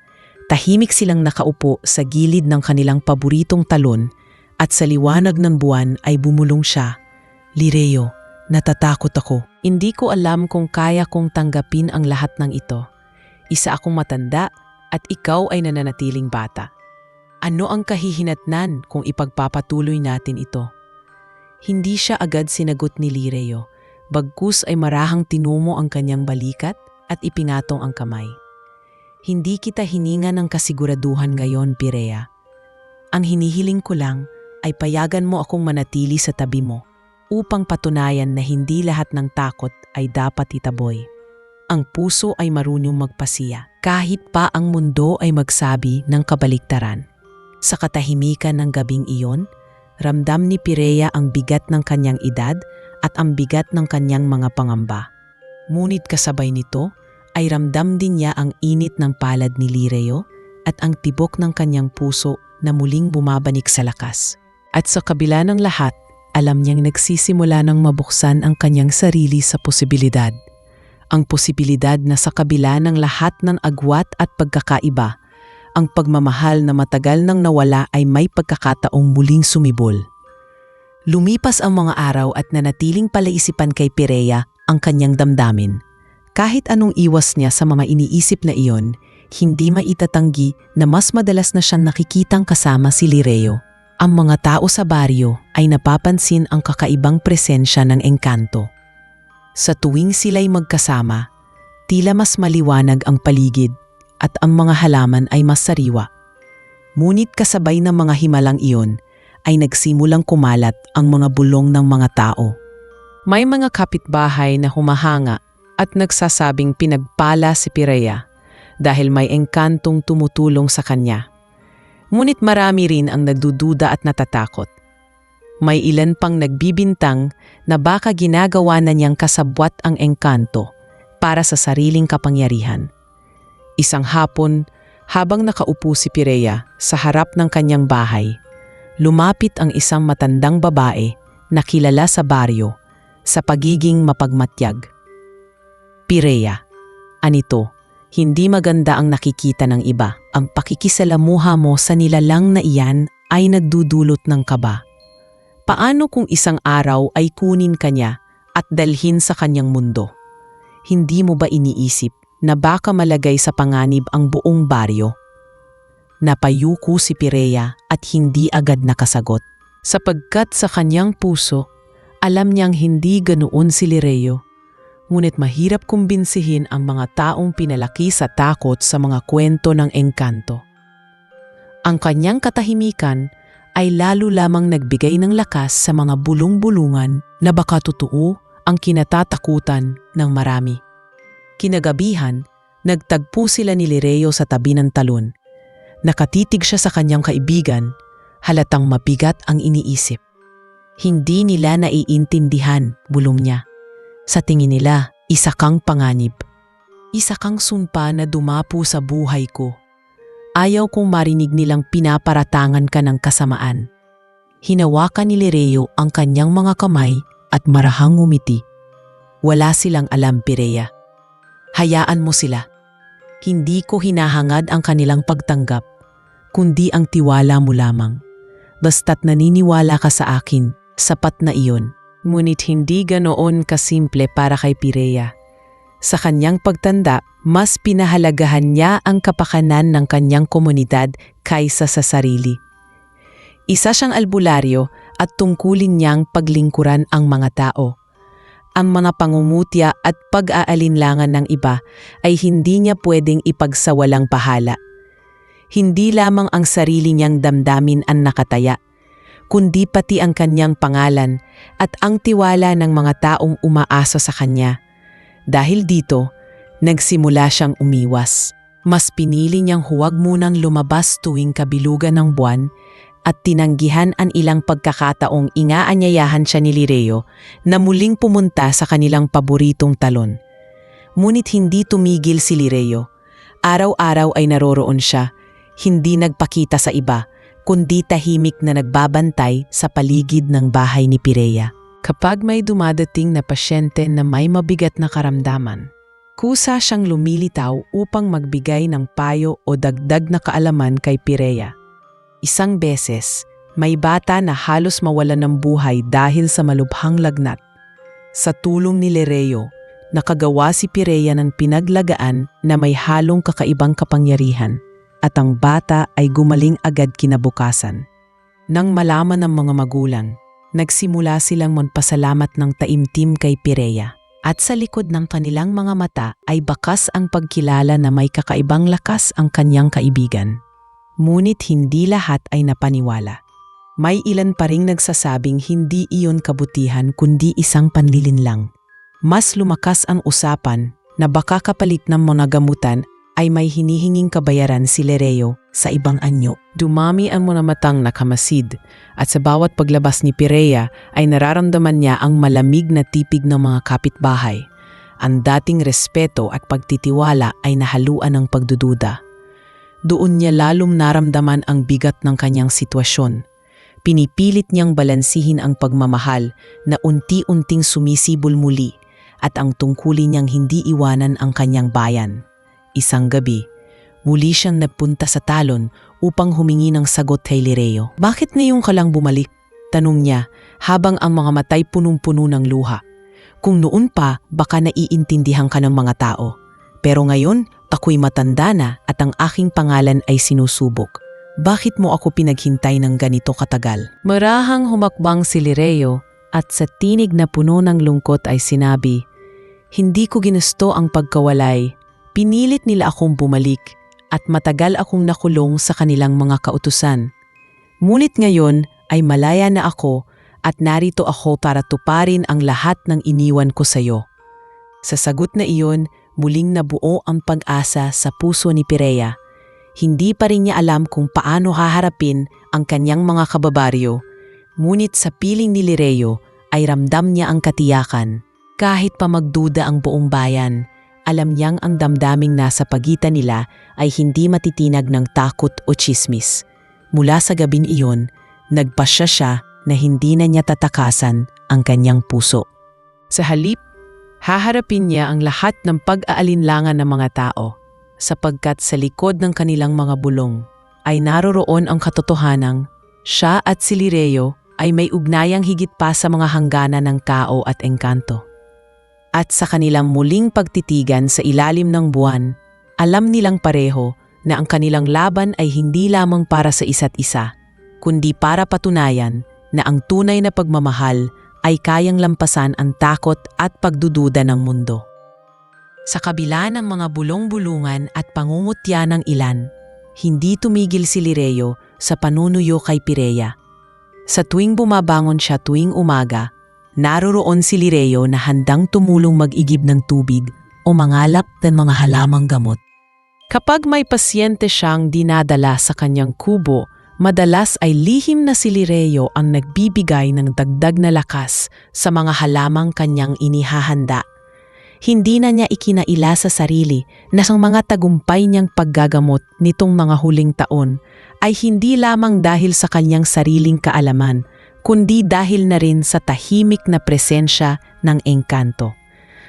Tahimik silang nakaupo sa gilid ng kanilang paboritong talon at sa liwanag ng buwan ay bumulong siya. Lireo, natatakot ako. Hindi ko alam kung kaya kong tanggapin ang lahat ng ito. Isa akong matanda at ikaw ay nananatiling bata. Ano ang kahihinatnan kung ipagpapatuloy natin ito? Hindi siya agad sinagot ni Lireo, bagkus ay marahang tinumo ang kanyang balikat at ipingatong ang kamay. Hindi kita hininga ng kasiguraduhan ngayon, Pireya. Ang hinihiling ko lang ay payagan mo akong manatili sa tabi mo upang patunayan na hindi lahat ng takot ay dapat itaboy. Ang puso ay marunong magpasiya kahit pa ang mundo ay magsabi ng kabaliktaran. Sa katahimikan ng gabing iyon, ramdam ni Pireya ang bigat ng kanyang edad at ang bigat ng kanyang mga pangamba. Ngunit kasabay nito ay ramdam din niya ang init ng palad ni Lireo at ang tibok ng kanyang puso na muling bumabanik sa lakas. At sa kabila ng lahat, alam niyang nagsisimula ng mabuksan ang kanyang sarili sa posibilidad. Ang posibilidad na sa kabila ng lahat ng agwat at pagkakaiba, ang pagmamahal na matagal nang nawala ay may pagkakataong muling sumibol. Lumipas ang mga araw at nanatiling palaisipan kay Pireya ang kanyang damdamin. Kahit anong iwas niya sa mga iniisip na iyon, hindi maitatanggi na mas madalas na siyang nakikitang kasama si Lireo. Ang mga tao sa baryo ay napapansin ang kakaibang presensya ng engkanto. Sa tuwing sila'y magkasama, tila mas maliwanag ang paligid at ang mga halaman ay mas sariwa. Ngunit kasabay ng mga himalang iyon ay nagsimulang kumalat ang mga bulong ng mga tao. May mga kapitbahay na humahanga at nagsasabing pinagpala si Pireya dahil may engkantong tumutulong sa kanya. Ngunit marami rin ang nagdududa at natatakot. May ilan pang nagbibintang na baka ginagawa na niyang kasabwat ang engkanto para sa sariling kapangyarihan. Isang hapon, habang nakaupo si Pireya sa harap ng kanyang bahay, lumapit ang isang matandang babae na kilala sa baryo sa pagiging mapagmatyag. Pireya, anito, hindi maganda ang nakikita ng iba. Ang pakikisalamuha mo sa nilalang na iyan ay nagdudulot ng kaba. Paano kung isang araw ay kunin ka niya at dalhin sa kanyang mundo? Hindi mo ba iniisip na baka malagay sa panganib ang buong baryo? Napayuko si Pireya at hindi agad nakasagot. Sapagkat sa kanyang puso, alam niyang hindi ganoon si Lireo. Ngunit mahirap kumbinsihin ang mga taong pinalaki sa takot sa mga kwento ng engkanto. Ang kanyang katahimikan ay lalo lamang nagbigay ng lakas sa mga bulong-bulungan na baka totoo ang kinatatakutan ng marami. Kinagabihan, nagtagpo sila ni Lireo sa tabi ng talon. Nakatitig siya sa kanyang kaibigan, halatang mabigat ang iniisip. Hindi nila naiintindihan, bulong niya. Sa tingin nila, isa kang panganib. Isa kang sumpa na dumapo sa buhay ko. Ayaw kong marinig nilang pinaparatangan ka ng kasamaan. Hinawakan ni Lireo ang kanyang mga kamay at marahang ngumiti. Wala silang alam, Pireya. Hayaan mo sila. Hindi ko hinahangad ang kanilang pagtanggap, kundi ang tiwala mo lamang. Basta't naniniwala ka sa akin, sapat na iyon. Ngunit hindi ganoon kasimple para kay Pireya. Sa kanyang pagtanda, mas pinahalagahan niya ang kapakanan ng kanyang komunidad kaysa sa sarili. Isa siyang albularyo at tungkulin niyang paglingkuran ang mga tao. Ang mga pangungutya at pag-aalinlangan ng iba ay hindi niya pwedeng ipagsawalang pahala. Hindi lamang ang sarili niyang damdamin ang nakataya, kundi pati ang kanyang pangalan at ang tiwala ng mga taong umaasa sa kanya. Dahil dito, nagsimula siyang umiwas. Mas pinili niyang huwag munang lumabas tuwing kabilugan ng buwan at tinanggihan ang ilang pagkakataong inaanyayahan siya ni Lireo na muling pumunta sa kanilang paboritong talon. Ngunit hindi tumigil si Lireo. Araw-araw ay naroroon siya, hindi nagpakita sa iba, kundi tahimik na nagbabantay sa paligid ng bahay ni Pireya. Kapag may dumadating na pasyente na may mabigat na karamdaman, kusa siyang lumilitaw upang magbigay ng payo o dagdag na kaalaman kay Pireya. Isang beses, may bata na halos mawalan ng buhay dahil sa malubhang lagnat. Sa tulong ni Lireo, nakagawa si Pireya ng pinaglagaan na may halong kakaibang kapangyarihan at ang bata ay gumaling agad kinabukasan. Nang malaman ng mga magulang, nagsimula silang magpasalamat ng taimtim kay Pireya. At sa likod ng kanilang mga mata ay bakas ang pagkilala na may kakaibang lakas ang kanyang kaibigan. Ngunit hindi lahat ay napaniwala. May ilan pa ring nagsasabing hindi iyon kabutihan kundi isang panlilinlang. Mas lumakas ang usapan na baka kapalit ng mga gamutan ay may hinihinging kabayaran si Lireo sa ibang anyo. Dumami ang mga matang nakamasid at sa bawat paglabas ni Pireya ay nararamdaman niya ang malamig na tipig ng mga kapitbahay. Ang dating respeto at pagtitiwala ay nahaluan ng pagdududa. Doon niya lalong naramdaman ang bigat ng kanyang sitwasyon. Pinipilit niyang balansihin ang pagmamahal na unti-unting sumisibol muli at ang tungkulin niyang hindi iwanan ang kanyang bayan. Isang gabi, muli siyang nagpunta sa talon upang humingi ng sagot kay Lireo. "Bakit ngayon ka lang bumalik?" tanong niya habang ang mga matay punong-puno ng luha. "Kung noon pa, baka naiintindihan ka ng mga tao. Pero ngayon, ako'y matanda na at ang aking pangalan ay sinusubok. Bakit mo ako pinaghintay ng ganito katagal?" Marahang humakbang si Lireo at sa tinig na puno ng lungkot ay sinabi, "Hindi ko ginusto ang pagkawalay. Pinilit nila akong bumalik at matagal akong nakulong sa kanilang mga kautusan. Ngunit ngayon ay malaya na ako at narito ako para tuparin ang lahat ng iniwan ko sa iyo." Sa sagot na iyon, muling nabuo ang pag-asa sa puso ni Pireya. Hindi pa rin niya alam kung paano haharapin ang kanyang mga kababaryo, ngunit sa piling ni Lireo ay ramdam niya ang katiyakan. Kahit pa magduda ang buong bayan, alam niyang ang damdaming nasa pagitan nila ay hindi matitinag ng takot o tsismis. Mula sa gabing iyon, nagpasya siya na hindi na niya tatakasan ang kanyang puso. Sa halip, haharapin niya ang lahat ng pag-aalinlangan ng mga tao, sapagkat sa likod ng kanilang mga bulong ay naroroon ang katotohanang siya at si Lireo ay may ugnayang higit pa sa mga hangganan ng tao at engkanto. At sa kanilang muling pagtitigan sa ilalim ng buwan, alam nilang pareho na ang kanilang laban ay hindi lamang para sa isa't isa, kundi para patunayan na ang tunay na pagmamahal ay kayang lampasan ang takot at pagdududa ng mundo. Sa kabila ng mga bulong-bulungan at pangungutya ng ilan, hindi tumigil si Lireo sa panunuyo kay Pireya. Sa tuwing bumabangon siya tuwing umaga, naroroon si Lireo na handang tumulong mag-igib ng tubig o mangalap ng mga halamang gamot. Kapag may pasyente siyang dinadala sa kanyang kubo, madalas ay lihim na si Lireo ang nagbibigay ng dagdag na lakas sa mga halamang kanyang inihahanda. Hindi na niya ikinaila sa sarili na sa mga tagumpay niyang paggagamot nitong mga huling taon ay hindi lamang dahil sa kanyang sariling kaalaman, kundi dahil na rin sa tahimik na presensya ng engkanto.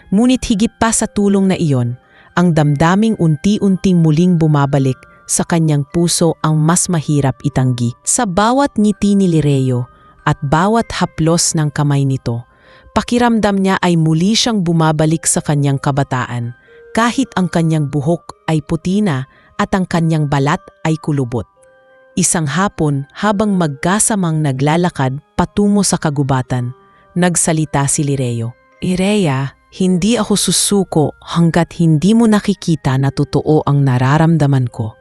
Ngunit higit pa sa tulong na iyon, ang damdaming unti-unting muling bumabalik sa kanyang puso ang mas mahirap itanggi. Sa bawat ngiti ni Lireo at bawat haplos ng kamay nito, pakiramdam niya ay muli siyang bumabalik sa kanyang kabataan, kahit ang kanyang buhok ay puti na at ang kanyang balat ay kulubot. Isang hapon, habang magkasamang naglalakad patungo sa kagubatan, nagsalita si Lireo. "Pireya, hindi ako susuko hanggat hindi mo nakikita na totoo ang nararamdaman ko.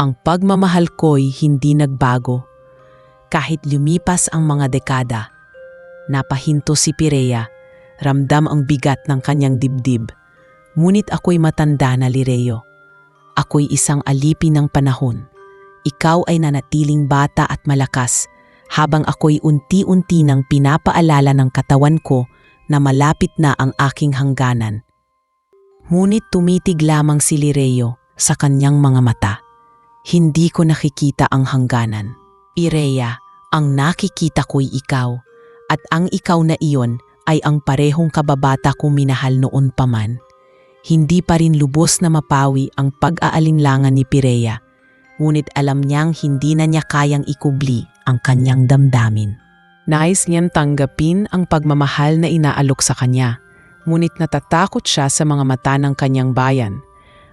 Ang pagmamahal ko'y hindi nagbago. Kahit lumipas ang mga dekada, napahinto si Pirea, ramdam ang bigat ng kanyang dibdib. Ngunit ako'y matanda na, Lireo. Ako'y isang alipin ng panahon. Ikaw ay nanatiling bata at malakas, habang ako'y unti-unti nang pinapaalala ng katawan ko na malapit na ang aking hangganan. Ngunit tumitig lamang si Lireo sa kanyang mga mata. Hindi ko nakikita ang hangganan. Pirea, ang nakikita ko'y ikaw, at ang ikaw na iyon ay ang parehong kababata kong minahal noon pa man. Hindi pa rin lubos na mapawi ang pag-aalinlangan ni Pirea, ngunit alam niyang hindi na niya kayang ikubli ang kanyang damdamin. Nais niyang tanggapin ang pagmamahal na inaalok sa kanya, ngunit natatakot siya sa mga mata ng kanyang bayan.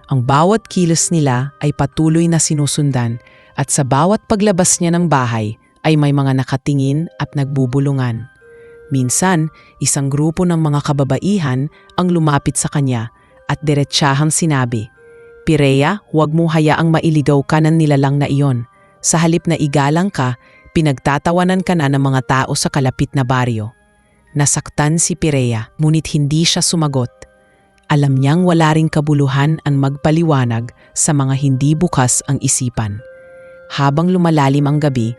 Ang bawat kilos nila ay patuloy na sinusundan at sa bawat paglabas niya ng bahay ay may mga nakatingin at nagbubulungan. Minsan, isang grupo ng mga kababaihan ang lumapit sa kanya at diretsahang sinabi, "Pirea, huwag mo hayaang mailigaw ka ng nilalang na iyon. Sa halip na igalang ka, pinagtatawanan ka na ng mga tao sa kalapit na baryo." Nasaktan si Pirea, ngunit hindi siya sumagot. Alam niyang wala ring kabuluhan ang magpaliwanag sa mga hindi bukas ang isipan. Habang lumalalim ang gabi,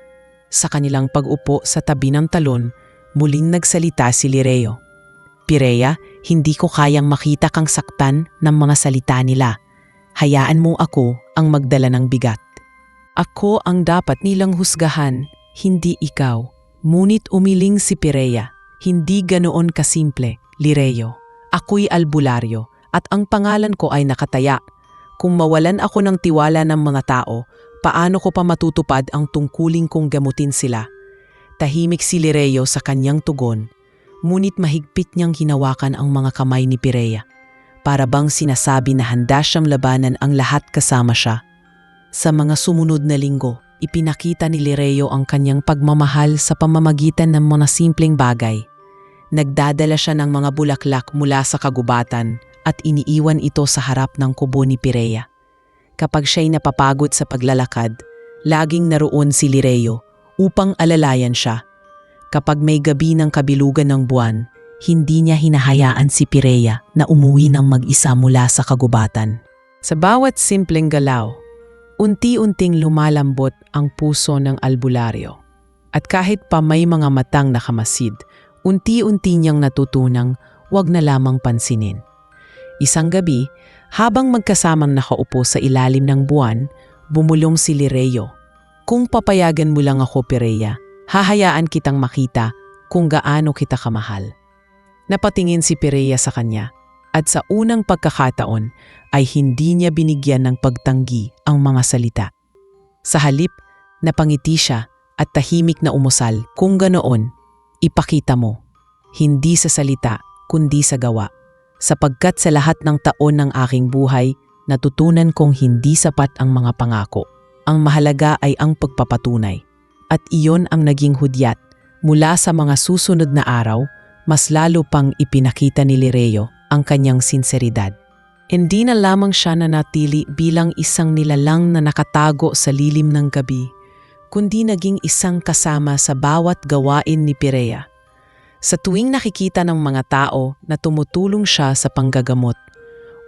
sa kanilang pag-upo sa tabi ng talon, muling nagsalita si Lireo. "Pirea, hindi ko kayang makita kang saktan ng mga salita nila. Hayaan mo ako ang magdala ng bigat. Ako ang dapat nilang husgahan, hindi ikaw." Ngunit umiling si Pirea. "Hindi ganoon kasimple, Lireo. Ako'y albularyo at ang pangalan ko ay nakataya. Kung mawalan ako ng tiwala ng mga tao, paano ko pa matutupad ang tungkuling kong gamutin sila?" Tahimik si Lireo sa kanyang tugon, ngunit mahigpit niyang hinawakan ang mga kamay ni Pirea. Para bang sinasabi na handa siyang labanan ang lahat kasama siya. Sa mga sumunod na linggo, ipinakita ni Lireo ang kanyang pagmamahal sa pamamagitan ng mga simpleng bagay. Nagdadala siya ng mga bulaklak mula sa kagubatan at iniiwan ito sa harap ng kubo ni Pirea. Kapag siya'y napapagod sa paglalakad, laging naroon si Lireo upang alalayan siya. Kapag may gabi ng kabilugan ng buwan, hindi niya hinahayaan si Pirea na umuwi ng mag-isa mula sa kagubatan. Sa bawat simpleng galaw, unti-unting lumalambot ang puso ng albularyo. At kahit pa may mga matang nakamasid, unti-unti niyang natutunang wag na lamang pansinin. Isang gabi, habang magkasamang nakaupo sa ilalim ng buwan, bumulong si Lireo. "Kung papayagan mo lang ako, Pirea, hahayaan kitang makita kung gaano kita kamahal." Napatingin si Pirea sa kanya, at sa unang pagkakataon ay hindi niya binigyan ng pagtanggi ang mga salita. Sa halip, napangiti siya at tahimik na umusal, "Kung ganoon, ipakita mo, hindi sa salita kundi sa gawa. Sapagkat sa lahat ng taon ng aking buhay, natutunan kong hindi sapat ang mga pangako. Ang mahalaga ay ang pagpapatunay." At iyon ang naging hudyat. Mula sa mga susunod na araw, mas lalo pang ipinakita ni Lireo ang kanyang sinseridad. Hindi na lamang siya nanatili bilang isang nilalang na nakatago sa lilim ng gabi, kundi naging isang kasama sa bawat gawain ni Pirea. Sa tuwing nakikita ng mga tao na tumutulong siya sa panggagamot,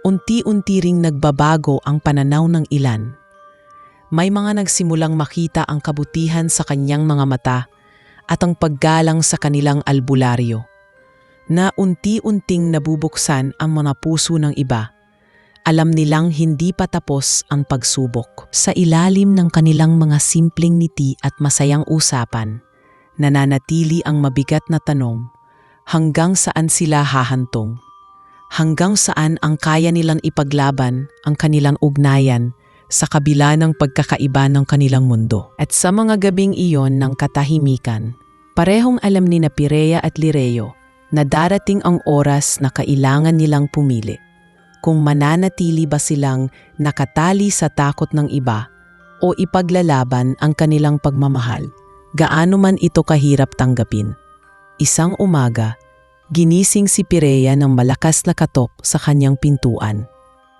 unti-unti ring nagbabago ang pananaw ng ilan. May mga nagsimulang makita ang kabutihan sa kanyang mga mata at ang paggalang sa kanilang albularyo, na unti-unting nabubuksan ang mga puso ng iba. Alam nilang hindi pa tapos ang pagsubok. Sa ilalim ng kanilang mga simpleng ngiti at masayang usapan, nananatili ang mabigat na tanong, hanggang saan sila hahantong? Hanggang saan ang kaya nilang ipaglaban ang kanilang ugnayan sa kabila ng pagkakaiba ng kanilang mundo? At sa mga gabing iyon ng katahimikan, parehong alam ni na Pirea at Lireo na darating ang oras na kailangan nilang pumili. Kung mananatili ba silang nakatali sa takot ng iba o ipaglalaban ang kanilang pagmamahal, gaano man ito kahirap tanggapin. Isang umaga, ginising si Pirea ng malakas na katok sa kanyang pintuan.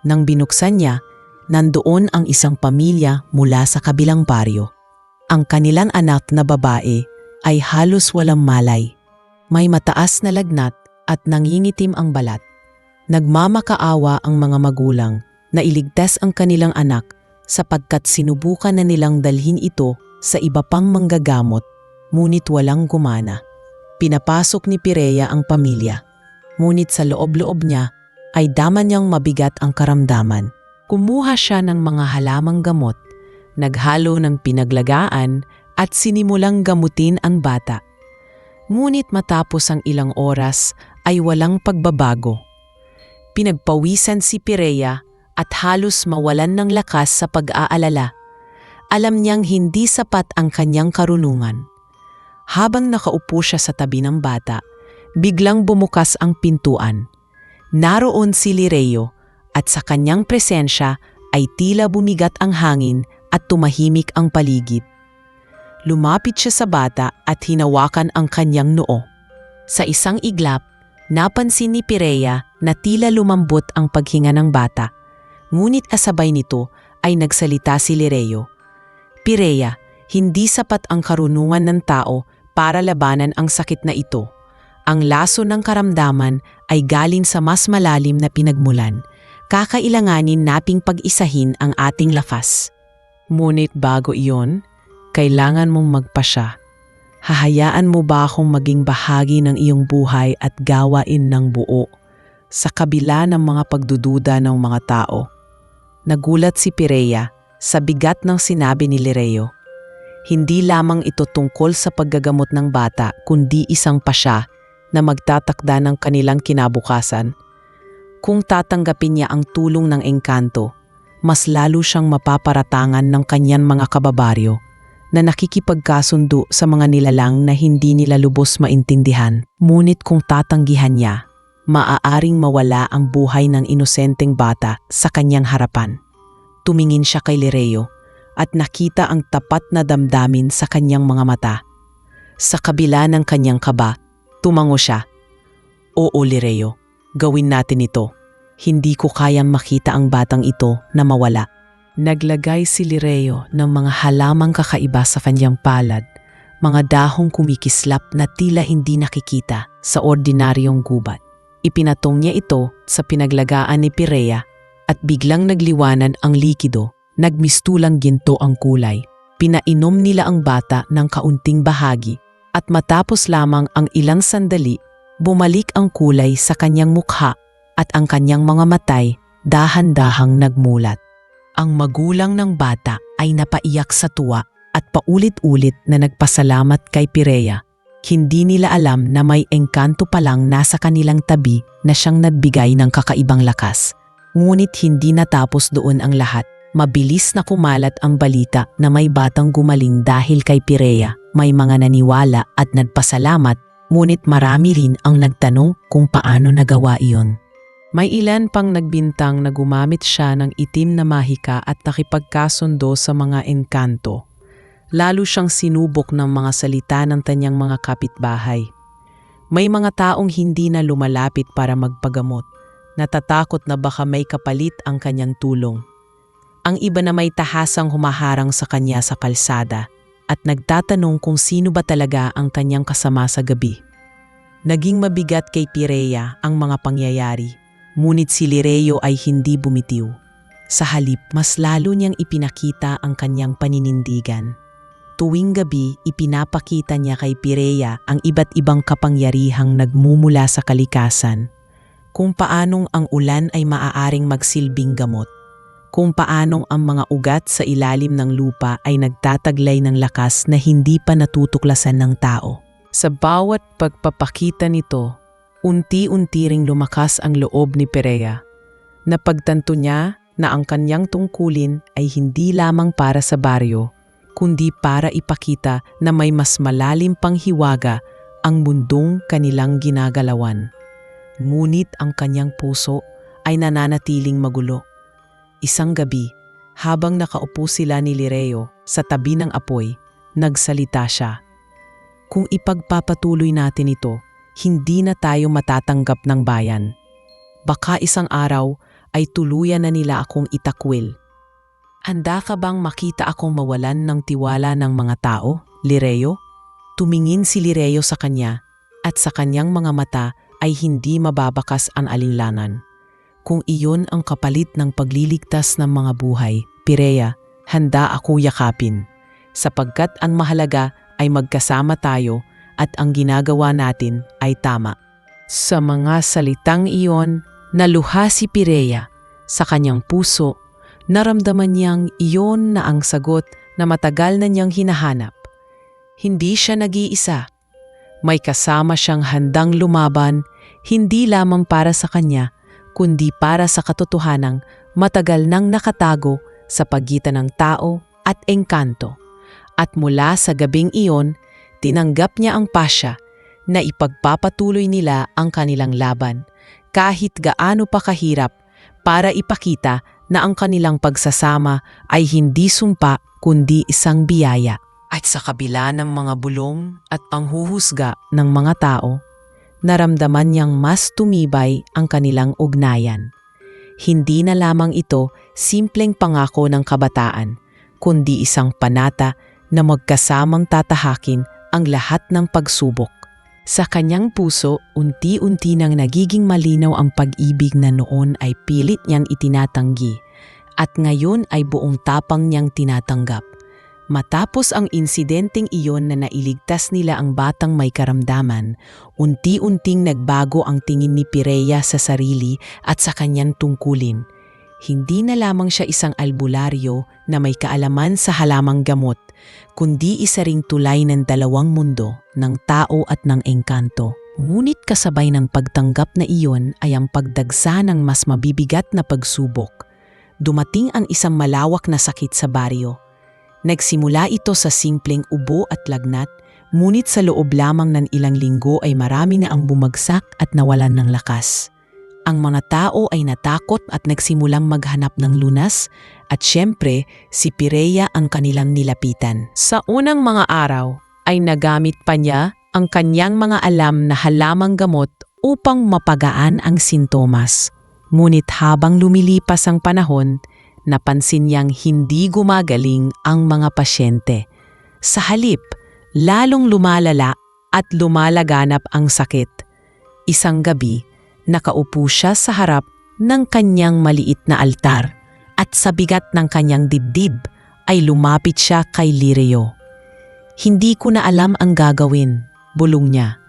Nang binuksan niya, nandoon ang isang pamilya mula sa kabilang baryo. ang kanilang anak na babae ay halos walang malay. May mataas na lagnat at nangingitim ang balat. Nagmamakaawa ang mga magulang na iligtas ang kanilang anak sapagkat sinubukan na nilang dalhin ito sa iba pang manggagamot, ngunit walang gumana. Pinapasok ni Pireya ang pamilya, ngunit sa loob-loob niya ay dama niyang mabigat ang karamdaman. Kumuha siya ng mga halamang gamot, naghalo ng pinaglagaan at sinimulang gamutin ang bata. Ngunit matapos ang ilang oras ay walang pagbabago. Pinagpawisan si Pireya at halos mawalan ng lakas sa pag-aalala. Alam niyang hindi sapat ang kanyang karunungan. Habang nakaupo siya sa tabi ng bata, biglang bumukas ang pintuan. Naroon si Lireo at sa kanyang presensya ay tila bumigat ang hangin at tumahimik ang paligid. Lumapit siya sa bata at hinawakan ang kanyang noo. Sa isang iglap, napansin ni Pireya na tila lumambot ang paghinga ng bata. Ngunit kasabay nito ay nagsalita si Lireo. Pireya, hindi sapat ang karunungan ng tao para labanan ang sakit na ito. Ang laso ng karamdaman ay galing sa mas malalim na pinagmulan. Kakailanganin nating pag-isahin ang ating lakas. Ngunit bago iyon, kailangan mong magpasya. Hahayaan mo ba akong maging bahagi ng iyong buhay at gawain ng buo sa kabila ng mga pagdududa ng mga tao? Nagulat si Pireya sa bigat ng sinabi ni Lireo. Hindi lamang ito tungkol sa paggagamot ng bata kundi isang pasya na magtatakda ng kanilang kinabukasan. Kung tatanggapin niya ang tulong ng engkanto, mas lalo siyang mapaparatangan ng kanyang mga kababaryo na nakikipagkasundo sa mga nilalang na hindi nila lubos maintindihan. Ngunit kung tatanggihan niya, maaaring mawala ang buhay ng inosenteng bata sa kanyang harapan. Tumingin siya kay Lireo at nakita ang tapat na damdamin sa kanyang mga mata. Sa kabila ng kanyang kaba, tumango siya. Oo, Lireo. Gawin natin ito. Hindi ko kayang makita ang batang ito na mawala. Naglagay si Lireo ng mga halamang kakaiba sa kanyang palad, mga dahong kumikislap na tila hindi nakikita sa ordinaryong gubat. Ipinatong niya ito sa pinaglagaan ni Pireya at biglang nagliwanan ang likido, nagmistulang ginto ang kulay. Pinainom nila ang bata ng kaunting bahagi at matapos lamang ang ilang sandali, bumalik ang kulay sa kanyang mukha at ang kanyang mga matay dahan-dahang nagmulat. Ang magulang ng bata ay napaiyak sa tuwa at paulit-ulit na nagpasalamat kay Pireya. Hindi nila alam na may engkanto palang nasa kanilang tabi na siyang nagbigay ng kakaibang lakas. Ngunit hindi natapos doon ang lahat. Mabilis na kumalat ang balita na may batang gumaling dahil kay Pireya. May mga naniwala at nagpasalamat, ngunit marami rin ang nagtanong kung paano nagawa iyon. May ilan pang nagbintang na gumamit siya ng itim na mahika at nakipagkasundo sa mga engkanto. Lalo siyang sinubok ng mga salita ng kanyang mga kapitbahay. May mga taong hindi na lumalapit para magpagamot, natatakot na baka may kapalit ang kanyang tulong. Ang iba na may tahasang humaharang sa kanya sa kalsada at nagtatanong kung sino ba talaga ang kanyang kasama sa gabi. Naging mabigat kay Pireya ang mga pangyayari. Ngunit si Lireo ay hindi bumitiw. Sa halip, mas lalo niyang ipinakita ang kanyang paninindigan. Tuwing gabi, ipinapakita niya kay Pireya ang iba't ibang kapangyarihang nagmumula sa kalikasan. Kung paanong ang ulan ay maaaring magsilbing gamot. Kung paanong ang mga ugat sa ilalim ng lupa ay nagtataglay ng lakas na hindi pa natutuklasan ng tao. Sa bawat pagpapakita nito, unti-unti ring lumakas ang loob ni Pireya. Napagtanto niya na ang kanyang tungkulin ay hindi lamang para sa baryo, kundi para ipakita na may mas malalim pang hiwaga ang mundong kanilang ginagalawan. Ngunit ang kanyang puso ay nananatiling magulo. Isang gabi, habang nakaupo sila ni Lireo sa tabi ng apoy, nagsalita siya. Kung ipagpapatuloy natin ito, hindi na tayo matatanggap ng bayan. Baka isang araw ay tuluyan na nila akong itakwil. Handa ka bang makita akong mawalan ng tiwala ng mga tao, Lireo? Tumingin si Lireo sa kanya at sa kanyang mga mata ay hindi mababakas ang alinlangan. Kung iyon ang kapalit ng pagliligtas ng mga buhay, Pirea, handa ako yakapin. Sapagkat ang mahalaga ay magkasama tayo at ang ginagawa natin ay tama. Sa mga salitang iyon, naluha si Pirea. Sa kanyang puso, naramdaman niyang iyon na ang sagot na matagal na niyang hinahanap. Hindi siya nag-iisa. May kasama siyang handang lumaban, hindi lamang para sa kanya, kundi para sa katotohanang matagal nang nakatago sa pagitan ng tao at engkanto. At mula sa gabing iyon, tinanggap niya ang pasya na ipagpapatuloy nila ang kanilang laban kahit gaano pa kahirap para ipakita na ang kanilang pagsasama ay hindi sumpa kundi isang biyaya. At sa kabila ng mga bulong at panghuhusga ng mga tao, naramdaman niyang mas tumibay ang kanilang ugnayan. Hindi na lamang ito simpleng pangako ng kabataan, kundi isang panata na magkasamang tatahakin ang lahat ng pagsubok. Sa kanyang puso, unti-unti nang nagiging malinaw ang pag-ibig na noon ay pilit niyang itinatanggi at ngayon ay buong tapang niyang tinatanggap. Matapos ang insidenteng iyon na nailigtas nila ang batang may karamdaman, unti-unting nagbago ang tingin ni Pirea sa sarili at sa kanyang tungkulin. Hindi na lamang siya isang albularyo na may kaalaman sa halamang gamot, kundi isa ring tulay ng dalawang mundo, ng tao at ng engkanto. Ngunit kasabay ng pagtanggap na iyon ay ang pagdagsa ng mas mabibigat na pagsubok. Dumating ang isang malawak na sakit sa baryo. Nagsimula ito sa simpleng ubo at lagnat, ngunit sa loob lamang ng ilang linggo ay marami na ang bumagsak at nawalan ng lakas. Ang mga tao ay natakot at nagsimulang maghanap ng lunas at syempre si Pirea ang kanilang nilapitan. Sa unang mga araw ay nagamit pa niya ang kanyang mga alam na halamang gamot upang mapagaan ang sintomas. Ngunit habang lumilipas ang panahon, napansin niyang hindi gumagaling ang mga pasyente. Sa halip, lalong lumalala at lumalaganap ang sakit. Isang gabi, nakaupo siya sa harap ng kanyang maliit na altar at sa bigat ng kanyang dibdib ay lumapit siya kay Lireo. "Hindi ko na alam ang gagawin," bulong niya.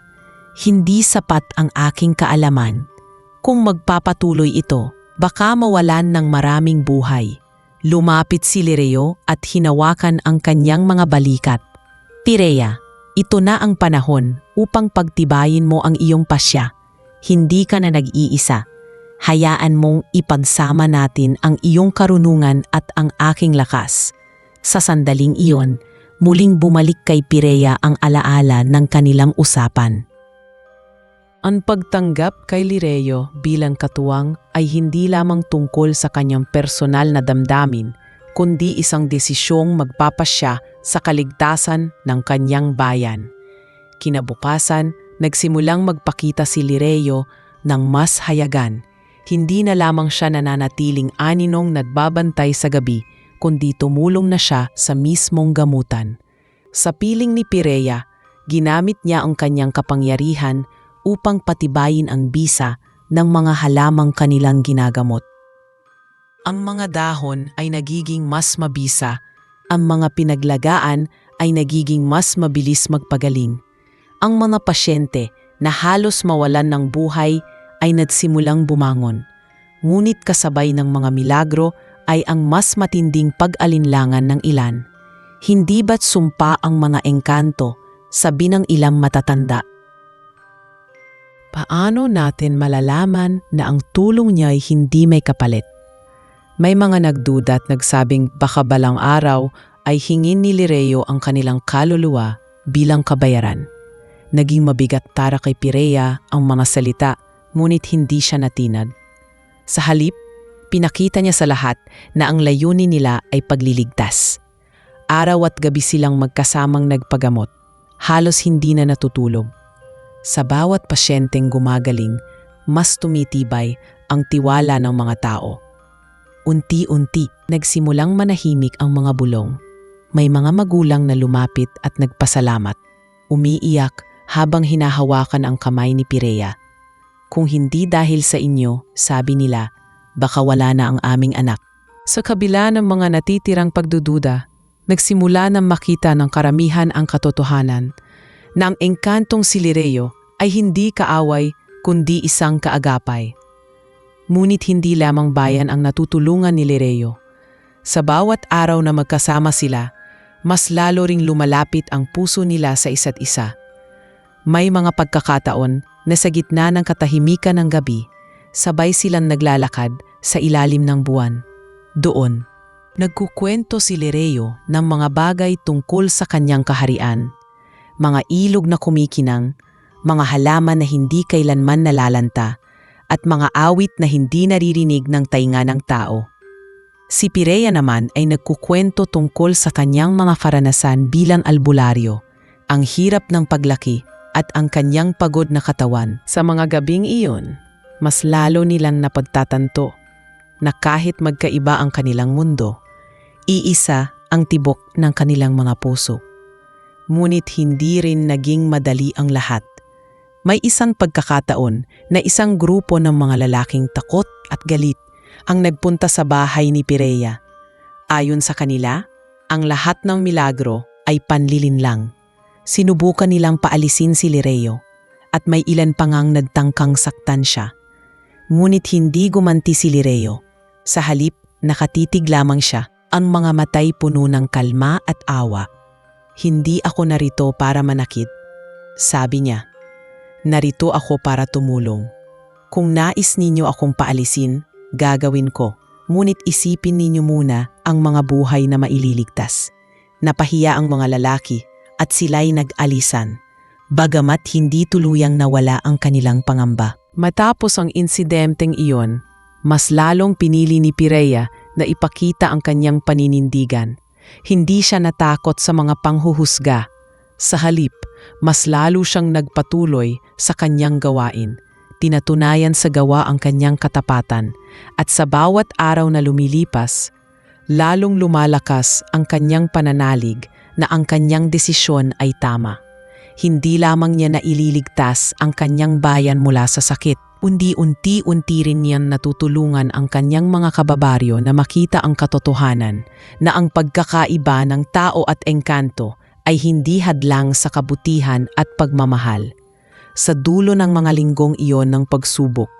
"Hindi sapat ang aking kaalaman. Kung magpapatuloy ito, baka mawalan ng maraming buhay." Lumapit si Lireo at hinawakan ang kanyang mga balikat. "Pirea, ito na ang panahon upang pagtibayin mo ang iyong pasya. Hindi ka na nag-iisa. Hayaan mong ipagsama natin ang iyong karunungan at ang aking lakas." Sa sandaling iyon, muling bumalik kay Pirea ang alaala ng kanilang usapan. Ang pagtanggap kay Lireo bilang katuwang ay hindi lamang tungkol sa kanyang personal na damdamin, kundi isang desisyong magpapasya sa kaligtasan ng kanyang bayan. Kinabukasan, nagsimulang magpakita si Lireo ng mas hayagan. Hindi na lamang siya nananatiling aninong nagbabantay sa gabi, kundi tumulong na siya sa mismong gamutan. Sa piling ni Pirea, ginamit niya ang kanyang kapangyarihan upang patibayin ang bisa ng mga halamang kanilang ginagamot. Ang mga dahon ay nagiging mas mabisa, ang mga pinaglagaan ay nagiging mas mabilis magpagaling. Ang mga pasyente na halos mawalan ng buhay ay nagsimulang bumangon. Ngunit kasabay ng mga milagro ay ang mas matinding pag-alinlangan ng ilan. Hindi ba't sumpa ang mga engkanto, sabi ng ilang matatanda. Paano natin malalaman na ang tulong niya ay hindi may kapalit? May mga nagduda at nagsabing baka balang araw ay hingin ni Lireo ang kanilang kaluluwa bilang kabayaran. Naging mabigat para kay Pirea ang mga salita, ngunit hindi siya natinag. Sa halip, pinakita niya sa lahat na ang layunin nila ay pagliligtas. Araw at gabi silang magkasamang nagpagamot, halos hindi na natutulog. Sa bawat pasyenteng gumagaling, mas tumitibay ang tiwala ng mga tao. Unti-unti, nagsimulang manahimik ang mga bulong. May mga magulang na lumapit at nagpasalamat. Umiiyak habang hinahawakan ang kamay ni Pirea. Kung hindi dahil sa inyo, sabi nila, baka wala na ang aming anak. Sa kabila ng mga natitirang pagdududa, nagsimula na makita ng karamihan ang katotohanan na ang engkantong si Lireo ay hindi kaaway kundi isang kaagapay. Ngunit hindi lamang bayan ang natutulungan ni Lireo. Sa bawat araw na magkasama sila, mas lalo ring lumalapit ang puso nila sa isa't isa. May mga pagkakataon na sa gitna ng katahimikan ng gabi, sabay silang naglalakad sa ilalim ng buwan. Doon, nagkukwento si Lireo ng mga bagay tungkol sa kanyang kaharian, mga ilog na kumikinang, mga halaman na hindi kailanman nalalanta, at mga awit na hindi naririnig ng tainga ng tao. Si Pirea naman ay nagkukwento tungkol sa kanyang mga karanasan bilang albularyo, ang hirap ng paglaki at ang kanyang pagod na katawan. Sa mga gabing iyon, mas lalo nilang napagtatanto na kahit magkaiba ang kanilang mundo, iisa ang tibok ng kanilang mga puso. Ngunit hindi rin naging madali ang lahat. May isang pagkakataon na isang grupo ng mga lalaking takot at galit ang nagpunta sa bahay ni Pirea. Ayon sa kanila, ang lahat ng milagro ay panlilinlang. Sinubukan nilang paalisin si Lireo at may ilan pa ngang nagtangkang saktan siya. Ngunit hindi gumanti si Lireo. Sa halip, nakatitig lamang siya, ang mga matay puno ng kalma at awa. Hindi ako narito para manakit, sabi niya. Narito ako para tumulong. Kung nais ninyo akong paalisin, gagawin ko. Ngunit isipin ninyo muna ang mga buhay na maililigtas. Napahiya ang mga lalaki at sila'y nag-alisan, bagamat hindi tuluyang nawala ang kanilang pangamba. Matapos ang insidenteng iyon, mas lalong pinili ni Pirea na ipakita ang kanyang paninindigan. Hindi siya natakot sa mga panghuhusga. Sa halip, mas lalo siyang nagpatuloy sa kanyang gawain. Tinatunayan sa gawa ang kanyang katapatan at sa bawat araw na lumilipas, lalong lumalakas ang kanyang pananalig na ang kanyang desisyon ay tama. Hindi lamang niya naililigtas ang kanyang bayan mula sa sakit, unti-unti rin niyan natutulungan ang kanyang mga kababaryo na makita ang katotohanan na ang pagkakaiba ng tao at engkanto ay hindi hadlang sa kabutihan at pagmamahal. Sa dulo ng mga linggong iyon ng pagsubok,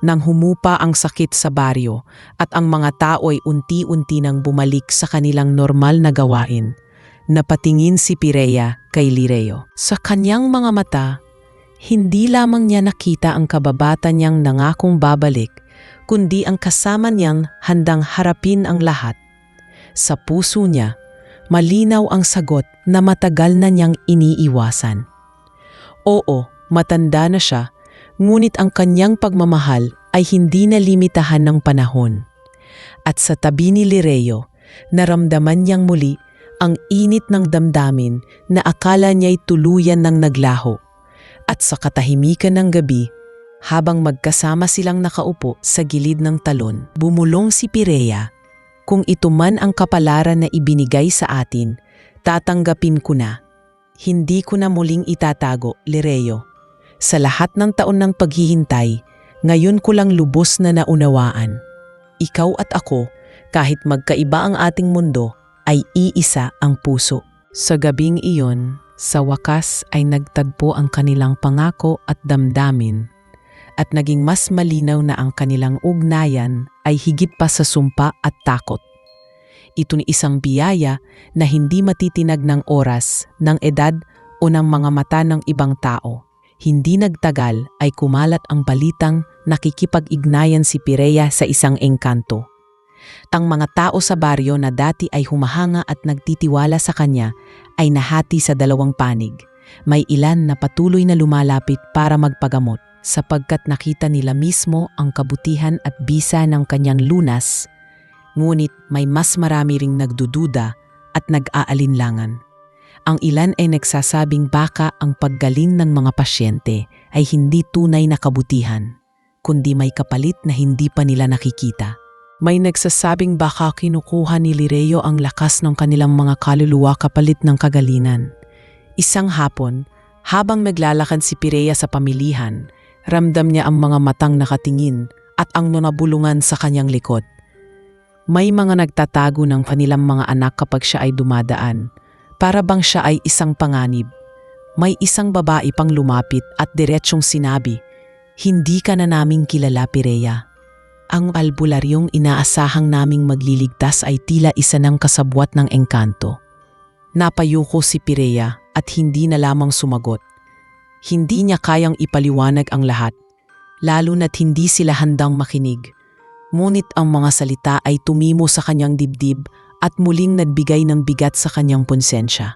nang humupa ang sakit sa baryo at ang mga tao ay unti-unti nang bumalik sa kanilang normal na gawain, napatingin si Pirea kay Lireo. Sa kanyang mga mata, hindi lamang niya nakita ang kababata niyang nangakong babalik, kundi ang kasama niyang handang harapin ang lahat. Sa puso niya, malinaw ang sagot na matagal na niyang iniiwasan. Oo, matanda na siya, ngunit ang kanyang pagmamahal ay hindi na limitahan ng panahon. At sa tabi ni Lireo, naramdaman niyang muli ang init ng damdamin na akala niya'y tuluyan ng naglaho. At sa katahimikan ng gabi, habang magkasama silang nakaupo sa gilid ng talon, bumulong si Pirea. Kung ito man ang kapalaran na ibinigay sa atin, tatanggapin ko na. Hindi ko na muling itatago, Lireo. Sa lahat ng taon ng paghihintay, ngayon ko lang lubos na naunawaan. Ikaw at ako, kahit magkaiba ang ating mundo, ay iisa ang puso. Sa gabing iyon, sa wakas ay nagtagpo ang kanilang pangako at damdamin, at naging mas malinaw na ang kanilang ugnayan ay higit pa sa sumpa at takot. Ito ni isang biyaya na hindi matitinag ng oras, ng edad o ng mga mata ng ibang tao. Hindi nagtagal ay kumalat ang balitang nakikipag-ignayan si Pirea sa isang engkanto. Tang mga tao sa baryo na dati ay humahanga at nagtitiwala sa kanya ay nahati sa dalawang panig. May ilan na patuloy na lumalapit para magpagamot sapagkat nakita nila mismo ang kabutihan at bisa ng kanyang lunas. Ngunit may mas marami ring nagdududa at nag-aalinlangan. Ang ilan ay nagsasabing baka ang paggaling ng mga pasyente ay hindi tunay na kabutihan, kundi may kapalit na hindi pa nila nakikita. May nagsasabing baka kinukuha ni Lireo ang lakas ng kanilang mga kaluluwa kapalit ng kagalinan. Isang hapon, habang naglalakad si Pireya sa pamilihan, ramdam niya ang mga matang nakatingin at ang nunabulungan sa kanyang likod. May mga nagtatago ng kanilang mga anak kapag siya ay dumadaan, para bang siya ay isang panganib. May isang babae pang lumapit at diretsyong sinabi, "Hindi ka na naming kilala, Pireya. Ang albularyong inaasahang naming magliligtas ay tila isa ng kasabwat ng engkanto." Napayuko si Pireya at hindi na lamang sumagot. Hindi niya kayang ipaliwanag ang lahat, lalo na't hindi sila handang makinig. Ngunit ang mga salita ay tumimo sa kanyang dibdib at muling nagbigay ng bigat sa kanyang konsensya.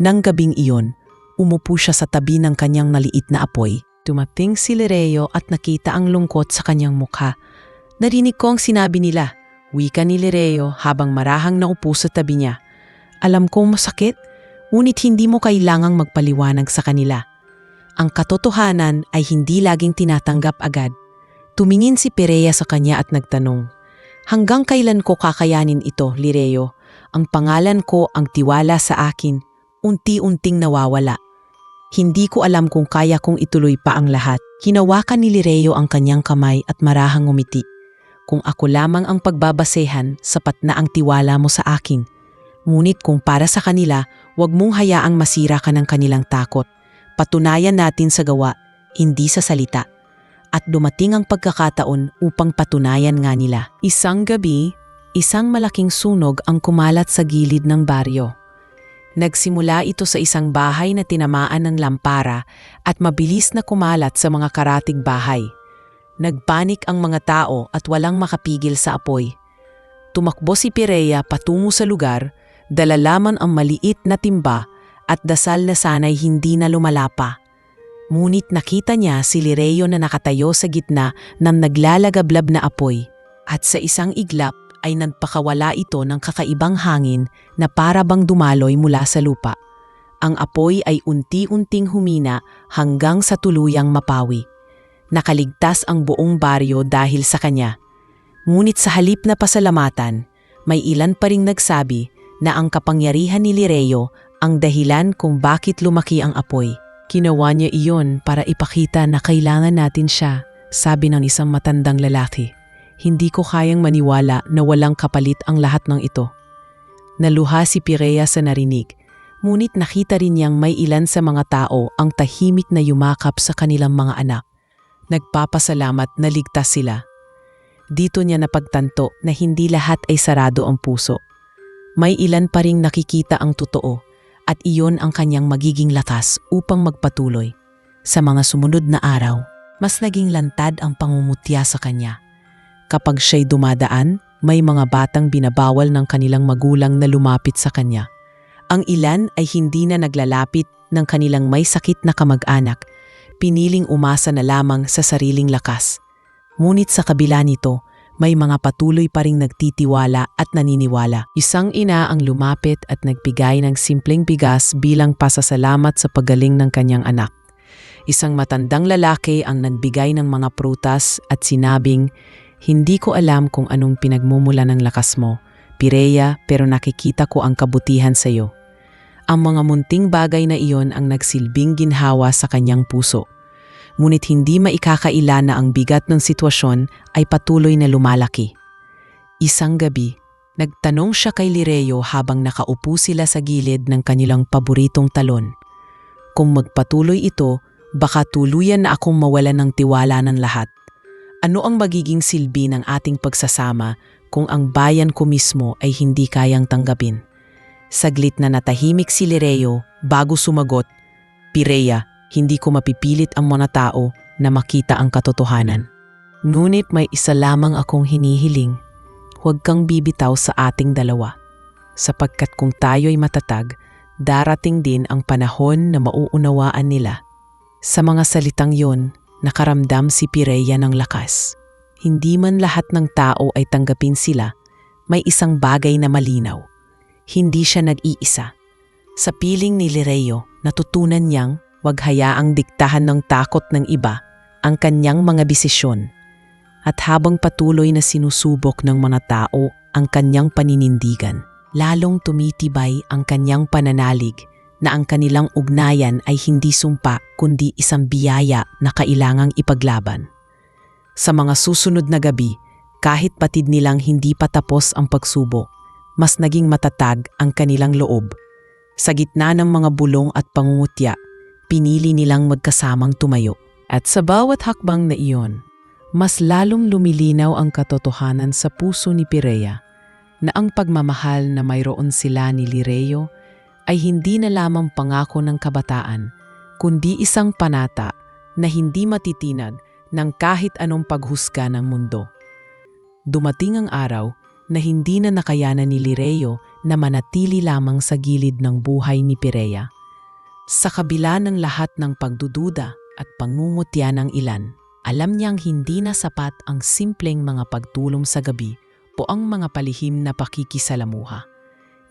Nang gabing iyon, umupo siya sa tabi ng kanyang maliit na apoy. Tumating si Lireo at nakita ang lungkot sa kanyang mukha. "Narinig ko ang sinabi nila," wika ni Lireo habang marahang naupo sa tabi niya. "Alam kong masakit, ngunit hindi mo kailangang magpaliwanag sa kanila. Ang katotohanan ay hindi laging tinatanggap agad." Tumingin si Pireya sa kanya at nagtanong, "Hanggang kailan ko kakayanin ito, Lireo? Ang pangalan ko, ang tiwala sa akin, unti-unting nawawala. Hindi ko alam kung kaya kong ituloy pa ang lahat." Hinawakan ni Lireo ang kanyang kamay at marahang ngumiti. "Kung ako lamang ang pagbabasehan, sapat na ang tiwala mo sa akin. Ngunit kung para sa kanila, huwag mong hayaang masira ka ng kanilang takot. Patunayan natin sa gawa, hindi sa salita." At dumating ang pagkakataon upang patunayan nga nila. Isang gabi, isang malaking sunog ang kumalat sa gilid ng baryo. Nagsimula ito sa isang bahay na tinamaan ng lampara at mabilis na kumalat sa mga karatig bahay. Nagpanik ang mga tao at walang makapigil sa apoy. Tumakbo si Pireya patungo sa lugar, dala lamang ang maliit na timba at dasal na sana'y hindi na lumala pa. Ngunit nakita niya si Lireo na nakatayo sa gitna ng naglalagablab na apoy at sa isang iglap ay nagpakawala ito ng kakaibang hangin na para bang dumaloy mula sa lupa. Ang apoy ay unti-unting humina hanggang sa tuluyang mapawi. Nakaligtas ang buong baryo dahil sa kanya. Ngunit sa halip na pasalamatan, may ilan pa ring nagsabi na ang kapangyarihan ni Lireo ang dahilan kung bakit lumaki ang apoy. "Ginawa niya iyon para ipakita na kailangan natin siya," sabi ng isang matandang lalaki. "Hindi ko kayang maniwala na walang kapalit ang lahat ng ito." Naluha si Pireya sa narinig, ngunit nakita rin niyang may ilan sa mga tao ang tahimik na yumakap sa kanilang mga anak. Nagpapasalamat na ligtas sila. Dito niya napagtanto na hindi lahat ay sarado ang puso. May ilan pa ring nakikita ang totoo at iyon ang kanyang magiging lakas upang magpatuloy. Sa mga sumunod na araw, mas naging lantad ang pangungutya sa kanya. Kapag siya'y dumadaan, may mga batang binabawal ng kanilang magulang na lumapit sa kanya. Ang ilan ay hindi na naglalapit ng kanilang may sakit na kamag-anak, piniling umasa na lamang sa sariling lakas. Ngunit sa kabila nito, may mga patuloy pa ring nagtitiwala at naniniwala. Isang ina ang lumapit at nagbigay ng simpleng bigas bilang pasasalamat sa paggaling ng kanyang anak. Isang matandang lalaki ang nagbigay ng mga prutas at sinabing, "Hindi ko alam kung anong pinagmumula ng lakas mo, Pireya, pero nakikita ko ang kabutihan sa iyo." Ang mga munting bagay na iyon ang nagsilbing ginhawa sa kanyang puso. Ngunit hindi maikakaila na ang bigat ng sitwasyon ay patuloy na lumalaki. Isang gabi, nagtanong siya kay Lireo habang nakaupo sila sa gilid ng kanilang paboritong talon. "Kung magpatuloy ito, baka tuluyan na akong mawalan ng tiwala ng lahat. Ano ang magiging silbi ng ating pagsasama kung ang bayan ko mismo ay hindi kayang tanggapin?" Saglit na natahimik si Lireo bago sumagot, "Pireya, hindi ko mapipilit ang mga tao na makita ang katotohanan. Ngunit may isa lamang akong hinihiling, huwag kang bibitaw sa ating dalawa. Sapagkat kung tayo'y matatag, darating din ang panahon na mauunawaan nila." Sa mga salitang yon, nakaramdam si Pireya ng lakas. Hindi man lahat ng tao ay tanggapin sila, may isang bagay na malinaw. Hindi siya nag-iisa. Sa piling ni Lireo, natutunan niyang huwag hayaang diktahan ng takot ng iba ang kanyang mga desisyon. at habang patuloy na sinusubok ng mga tao ang kanyang paninindigan, lalong tumitibay ang kanyang pananalig na ang kanilang ugnayan ay hindi sumpa kundi isang biyaya na kailangang ipaglaban. Sa mga susunod na gabi, kahit patid nilang hindi pa tapos ang pagsubok, mas naging matatag ang kanilang loob. Sa gitna ng mga bulong at pangungutya, pinili nilang magkasamang tumayo. At sa bawat hakbang na iyon, mas lalong lumilinaw ang katotohanan sa puso ni Pirea na ang pagmamahal na mayroon sila ni Lireo ay hindi na lamang pangako ng kabataan, kundi isang panata na hindi matitinag ng kahit anong paghusga ng mundo. Dumating ang araw na hindi na nakayanan ni Lireo na manatili lamang sa gilid ng buhay ni Pirea. Sa kabila ng lahat ng pagdududa at pangungutya ng ilan, alam niyang hindi na sapat ang simpleng mga pagtulong sa gabi o ang mga palihim na pakikisalamuha.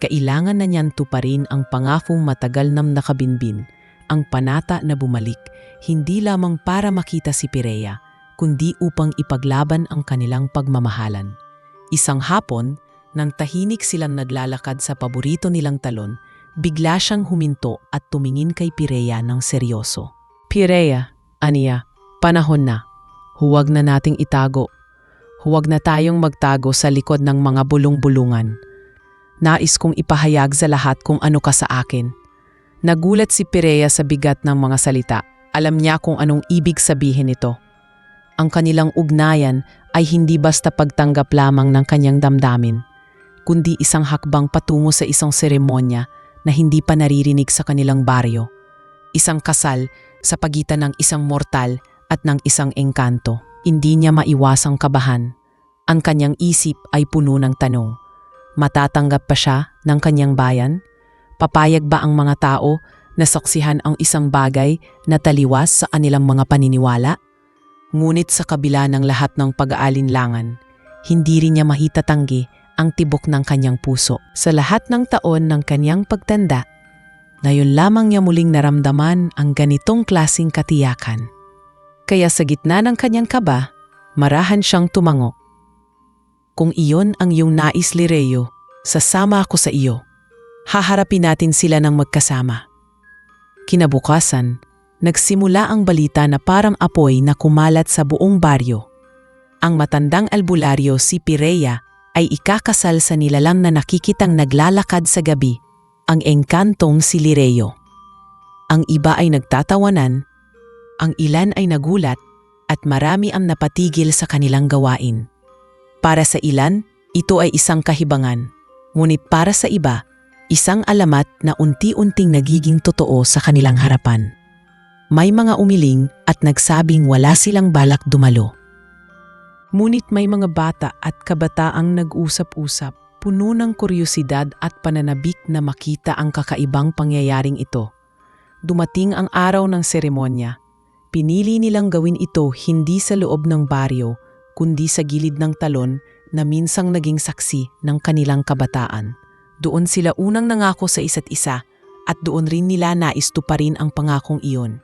Kailangan na niyang tuparin ang pangakong matagal nang nakabinbin, ang panata na bumalik, hindi lamang para makita si Pirea, kundi upang ipaglaban ang kanilang pagmamahalan. Isang hapon, nang tahimik silang naglalakad sa paborito nilang talon, bigla siyang huminto at tumingin kay Pirea ng seryoso. "Pirea," aniya, "panahon na. Huwag na nating itago. Huwag na tayong magtago sa likod ng mga bulong-bulungan. Nais kong ipahayag sa lahat kung ano ka sa akin." Nagulat si Pirea sa bigat ng mga salita. Alam niya kung anong ibig sabihin ito. Ang kanilang ugnayan ay hindi basta pagtanggap lamang ng kanyang damdamin, kundi isang hakbang patungo sa isang seremonya na hindi pa naririnig sa kanilang baryo. Isang kasal sa pagitan ng isang mortal at ng isang engkanto. Hindi niya maiwasang kabahan. Ang kanyang isip ay puno ng tanong. Matatanggap pa siya ng kanyang bayan? Papayag ba ang mga tao na saksihan ang isang bagay na taliwas sa kanilang mga paniniwala? Ngunit sa kabila ng lahat ng pag-aalinlangan, hindi rin niya mahitatanggi ang tibok ng kanyang puso. Sa lahat ng taon ng kanyang pagtanda, ngayon lamang niya muling naramdaman ang ganitong klaseng katiyakan. Kaya sa gitna ng kanyang kaba, marahan siyang tumango. "Kung iyon ang iyong nais, Lireo, sasama ako sa iyo. Haharapin natin sila ng magkasama." Kinabukasan, nagsimula ang balita na parang apoy na kumalat sa buong baryo. Ang matandang albularyo si Pirea ay ikakasal sa nilalang na nakikitang naglalakad sa gabi, ang engkantong si Lireo. Ang iba ay nagtatawanan, ang ilan ay nagulat, at marami ang napatigil sa kanilang gawain. Para sa ilan, ito ay isang kahibangan, ngunit para sa iba, isang alamat na unti-unting nagiging totoo sa kanilang harapan. May mga umiling at nagsabing wala silang balak dumalo. Ngunit may mga bata at kabataang nag-usap-usap, puno ng kuryosidad at pananabik na makita ang kakaibang pangyayaring ito. Dumating ang araw ng seremonya. Pinili nilang gawin ito hindi sa loob ng baryo, kundi sa gilid ng talon na minsang naging saksi ng kanilang kabataan. Doon sila unang nangako sa isa't isa at doon rin nila nais tuparin ang pangakong iyon.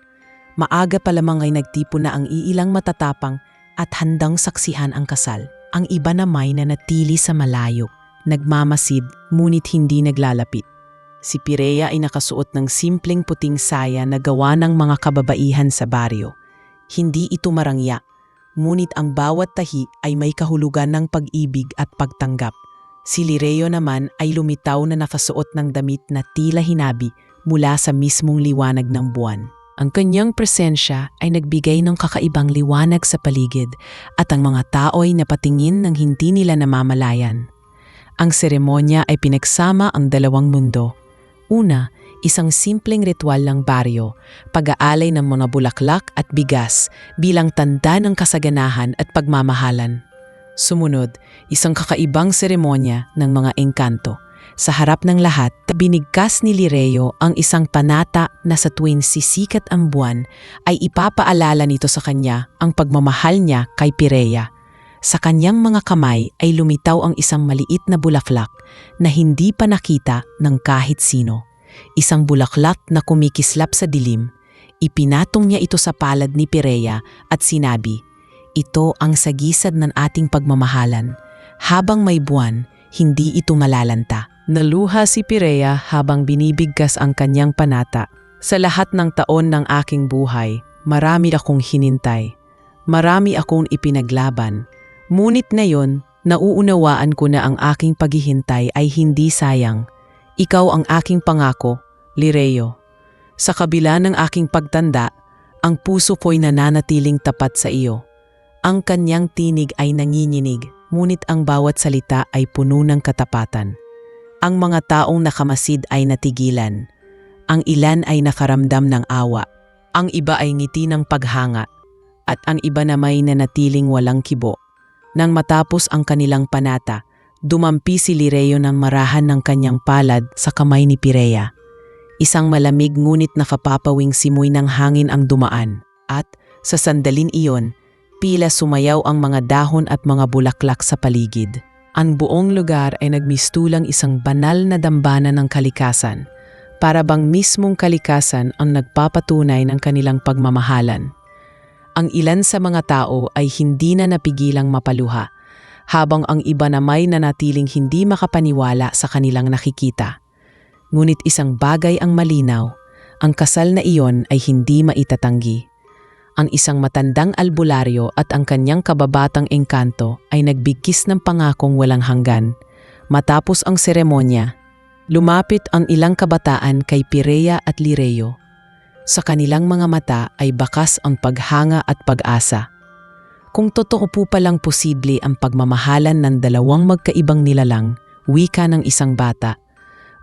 Maaga pa lamang ay nagtipon na ang iilang matatapang at handang saksihan ang kasal. Ang iba naman na natili sa malayo, nagmamasid ngunit hindi naglalapit. Si Pirea ay nakasuot ng simpleng puting saya na gawa ng mga kababaihan sa baryo. Hindi ito marangya, ngunit ang bawat tahi ay may kahulugan ng pag-ibig at pagtanggap. Si Lireo naman ay lumitaw na nakasuot ng damit na tila hinabi mula sa mismong liwanag ng buwan. Ang kanyang presensya ay nagbigay ng kakaibang liwanag sa paligid at ang mga tao ay napatingin ng hindi nila namamalayan. Ang seremonya ay pinagsama ang dalawang mundo. Una, isang simpleng ritual ng baryo, pag-aalay ng mga bulaklak at bigas bilang tanda ng kasaganahan at pagmamahalan. Sumunod, isang kakaibang seremonya ng mga engkanto. Sa harap ng lahat, binigkas ni Lireo ang isang panata na sa tuwing sisikat ang buwan ay ipapaalala nito sa kanya ang pagmamahal niya kay Pirea. Sa kanyang mga kamay ay lumitaw ang isang maliit na bulaklak na hindi pa nakita ng kahit sino. Isang bulaklak na kumikislap sa dilim. Ipinatong niya ito sa palad ni Pirea at sinabi, Ito ang sagisag ng ating pagmamahalan. Habang may buwan, hindi ito malalanta. Naluha si Pirea habang binibigkas ang kanyang panata. Sa lahat ng taon ng aking buhay, marami akong hinintay. Marami akong ipinaglaban. Ngunit ngayon, nauunawaan ko na ang aking paghihintay ay hindi sayang. Ikaw ang aking pangako, Lireo. Sa kabila ng aking pagtanda, ang puso ko'y nananatiling tapat sa iyo. Ang kanyang tinig ay nanginginig, ngunit ang bawat salita ay puno ng katapatan. Ang mga taong nakamasid ay natigilan. Ang ilan ay nakaramdam ng awa. Ang iba ay ngiti ng paghanga. At ang iba na may nanatiling walang kibo. Nang matapos ang kanilang panata, dumampi si Lireo ng marahan ng kanyang palad sa kamay ni Pirea. Isang malamig ngunit nakapapawing simoy ng hangin ang dumaan. At sa sandalin iyon, pila sumayaw ang mga dahon at mga bulaklak sa paligid. Ang buong lugar ay nagmistulang isang banal na dambana ng kalikasan, para bang mismong kalikasan ang nagpapatunay ng kanilang pagmamahalan. Ang ilan sa mga tao ay hindi na napigilang mapaluha, habang ang iba na may nanatiling hindi makapaniwala sa kanilang nakikita. Ngunit isang bagay ang malinaw, ang kasal na iyon ay hindi maitatanggi. Ang isang matandang albularyo at ang kanyang kababatang engkanto ay nagbigkis ng pangakong walang hanggan. Matapos ang seremonya, lumapit ang ilang kabataan kay Pirea at Lireo. Sa kanilang mga mata ay bakas ang paghanga at pag-asa. Kung totoo po palang posible ang pagmamahalan ng dalawang magkaibang nilalang, wika ng isang bata,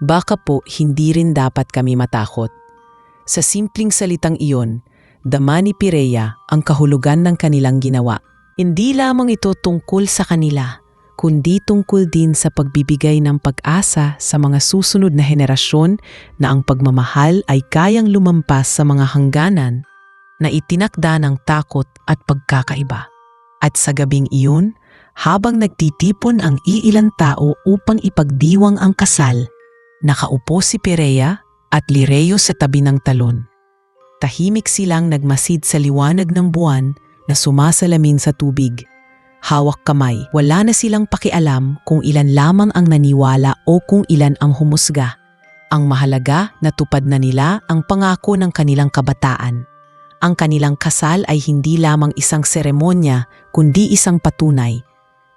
baka po hindi rin dapat kami matakot. Sa simpleng salitang iyon, dama ni Pirea ang kahulugan ng kanilang ginawa. Hindi lamang ito tungkol sa kanila, kundi tungkol din sa pagbibigay ng pag-asa sa mga susunod na henerasyon na ang pagmamahal ay kayang lumampas sa mga hangganan na itinakda ng takot at pagkakaiba. At sa gabing iyon, habang nagtitipon ang iilang tao upang ipagdiwang ang kasal, nakaupo si Pirea at Lireo sa tabi ng talon. Tahimik silang nagmasid sa liwanag ng buwan na sumasalamin sa tubig. Hawak kamay, wala na silang pakialam kung ilan lamang ang naniwala o kung ilan ang humusga. Ang mahalaga, natupad na nila ang pangako ng kanilang kabataan. Ang kanilang kasal ay hindi lamang isang seremonya, kundi isang patunay.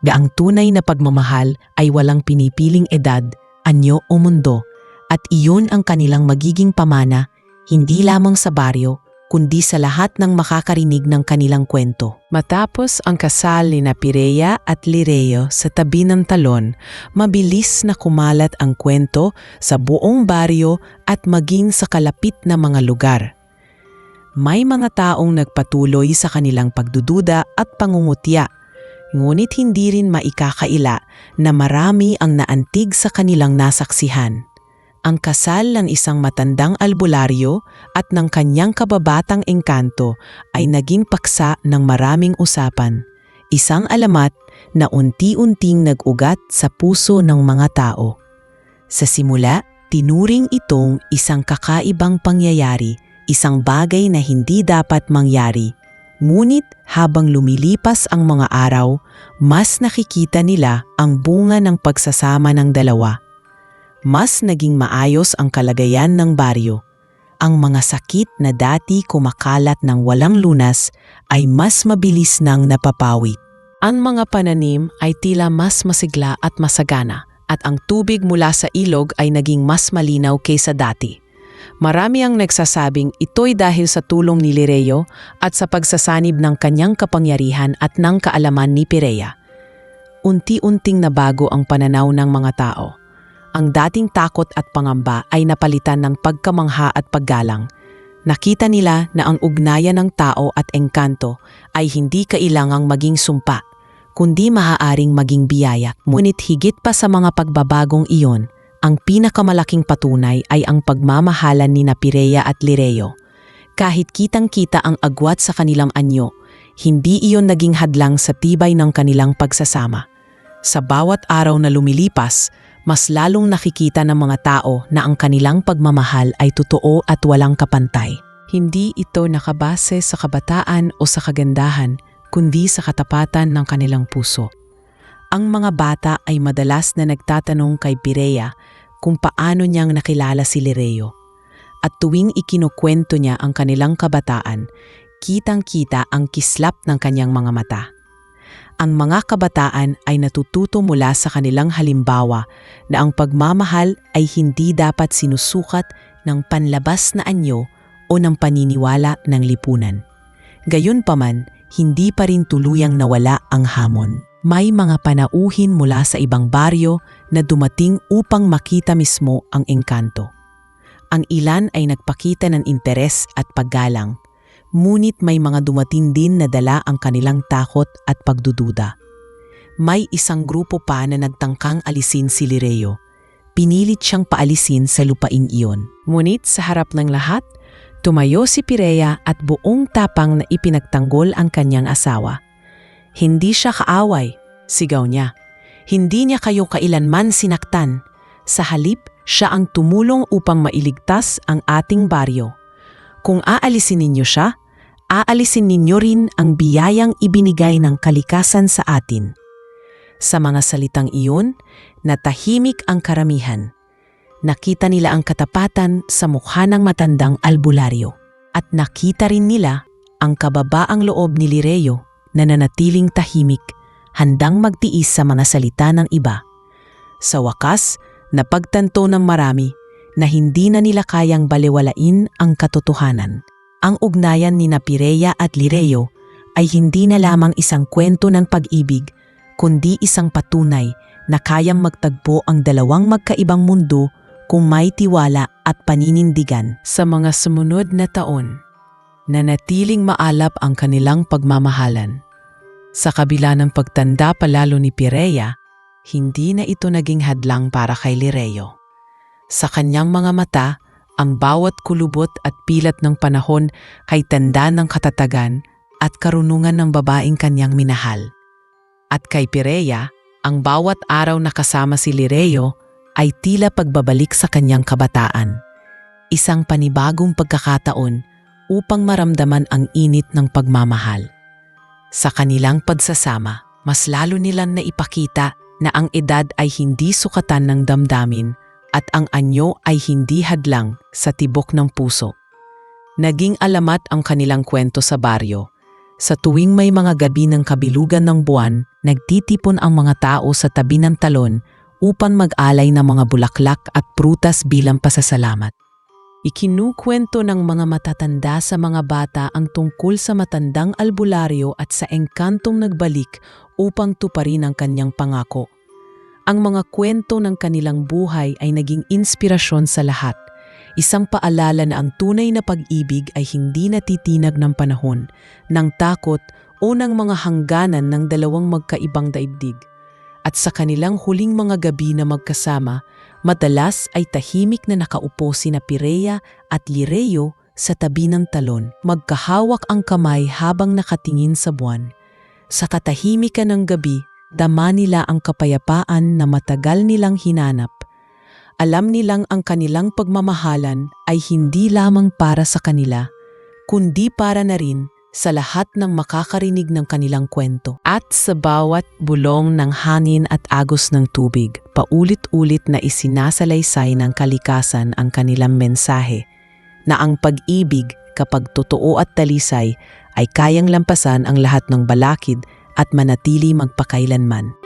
Ang tunay na pagmamahal ay walang pinipiling edad, anyo o mundo, at iyon ang kanilang magiging pamana, hindi lamang sa baryo, kundi sa lahat ng makakarinig ng kanilang kwento. Matapos ang kasal ni Pirea at Lireo sa tabi ng talon, mabilis na kumalat ang kwento sa buong baryo at maging sa kalapit na mga lugar. May mga taong nagpatuloy sa kanilang pagdududa at pangungutya, ngunit hindi rin maikakaila na marami ang naantig sa kanilang nasaksihan. Ang kasal ng isang matandang albularyo at ng kanyang kababatang engkanto ay naging paksa ng maraming usapan, isang alamat na unti-unting nag-ugat sa puso ng mga tao. Sa simula, tinuring itong isang kakaibang pangyayari, isang bagay na hindi dapat mangyari. Ngunit habang lumilipas ang mga araw, mas nakikita nila ang bunga ng pagsasama ng dalawa. Mas naging maayos ang kalagayan ng baryo. Ang mga sakit na dati kumakalat ng walang lunas ay mas mabilis nang napapawi. Ang mga pananim ay tila mas masigla at masagana, at ang tubig mula sa ilog ay naging mas malinaw kaysa dati. Marami ang nagsasabing ito'y dahil sa tulong ni Lireo at sa pagsasanib ng kanyang kapangyarihan at ng kaalaman ni Pirea. Unti-unting nabago ang pananaw ng mga tao. Ang dating takot at pangamba ay napalitan ng pagkamangha at paggalang. Nakita nila na ang ugnayan ng tao at engkanto ay hindi kailangang maging sumpa, kundi maaaring maging biyaya. Ngunit higit pa sa mga pagbabagong iyon, ang pinakamalaking patunay ay ang pagmamahalan ni Pirea at Lireo. Kahit kitang-kita ang agwat sa kanilang anyo, hindi iyon naging hadlang sa tibay ng kanilang pagsasama. Sa bawat araw na lumilipas, mas lalong nakikita ng mga tao na ang kanilang pagmamahal ay totoo at walang kapantay. Hindi ito nakabase sa kabataan o sa kagandahan, kundi sa katapatan ng kanilang puso. Ang mga bata ay madalas na nagtatanong kay Pirea kung paano niyang nakilala si Lireo. At tuwing ikinukwento niya ang kanilang kabataan, kitang-kita ang kislap ng kanyang mga mata. Ang mga kabataan ay natututo mula sa kanilang halimbawa na ang pagmamahal ay hindi dapat sinusukat ng panlabas na anyo o ng paniniwala ng lipunan. Gayunpaman, hindi pa rin tuluyang nawala ang hamon. May mga panauhin mula sa ibang baryo na dumating upang makita mismo ang engkanto. Ang ilan ay nagpakita ng interes at paggalang, ngunit may mga dumating din na dala ang kanilang takot at pagdududa. May isang grupo pa na nagtangkang alisin si Lireo. Pinilit siyang paalisin sa lupaing iyon. Ngunit sa harap ng lahat, tumayo si Pirea at buong tapang na ipinagtanggol ang kanyang asawa. Hindi siya kaaway, sigaw niya. Hindi niya kayo kailanman sinaktan. Sa halip, siya ang tumulong upang mailigtas ang ating baryo. Kung aalisin ninyo siya, aalisin ninyo rin ang biyayang ibinigay ng kalikasan sa atin. Sa mga salitang iyon, natahimik ang karamihan. Nakita nila ang katapatan sa mukha ng matandang albularyo. At nakita rin nila ang kababaang loob ni Lireo na nanatiling tahimik, handang magtiis sa mga salita ng iba. Sa wakas, napagtanto ng marami na hindi na nila kayang balewalain ang katotohanan. Ang ugnayan ni Pirea at Lireo ay hindi na lamang isang kwento ng pag-ibig, kundi isang patunay na kayang magtagpo ang dalawang magkaibang mundo kung may tiwala at paninindigan. Sa mga sumunod na taon, nanatiling maalap ang kanilang pagmamahalan. Sa kabila ng pagtanda palalo ni Pirea, hindi na ito naging hadlang para kay Lireo. Sa kanyang mga mata, ang bawat kulubot at pilat ng panahon ay tanda ng katatagan at karunungan ng babaeng kanyang minahal. At kay Pirea, ang bawat araw na kasama si Lireo ay tila pagbabalik sa kanyang kabataan. Isang panibagong pagkakataon upang maramdaman ang init ng pagmamahal. Sa kanilang pagsasama, mas lalo nilang naipakita na ang edad ay hindi sukatan ng damdamin at ang anyo ay hindi hadlang sa tibok ng puso. Naging alamat ang kanilang kwento sa baryo. Sa tuwing may mga gabi ng kabilugan ng buwan, nagtitipon ang mga tao sa tabi ng talon upang mag-alay ng mga bulaklak at prutas bilang pasasalamat. Ikinukwento ng mga matatanda sa mga bata ang tungkol sa matandang albularyo at sa engkantong nagbalik upang tuparin ang kanyang pangako. Ang mga kwento ng kanilang buhay ay naging inspirasyon sa lahat. Isang paalala na ang tunay na pag-ibig ay hindi natitinag ng panahon, ng takot o ng mga hangganan ng dalawang magkaibang daigdig. At sa kanilang huling mga gabi na magkasama, madalas ay tahimik na nakaupo sina Pirea at Lireo sa tabi ng talon. Magkahawak ang kamay habang nakatingin sa buwan. Sa katahimikan ng gabi, dama nila ang kapayapaan na matagal nilang hinanap. Alam nilang ang kanilang pagmamahalan ay hindi lamang para sa kanila, kundi para na rin sa lahat ng makakarinig ng kanilang kwento. At sa bawat bulong ng hangin at agos ng tubig, paulit-ulit na isinasalaysay ng kalikasan ang kanilang mensahe na ang pag-ibig kapag totoo at talisay ay kayang lampasan ang lahat ng balakid at manatili magpakailanman.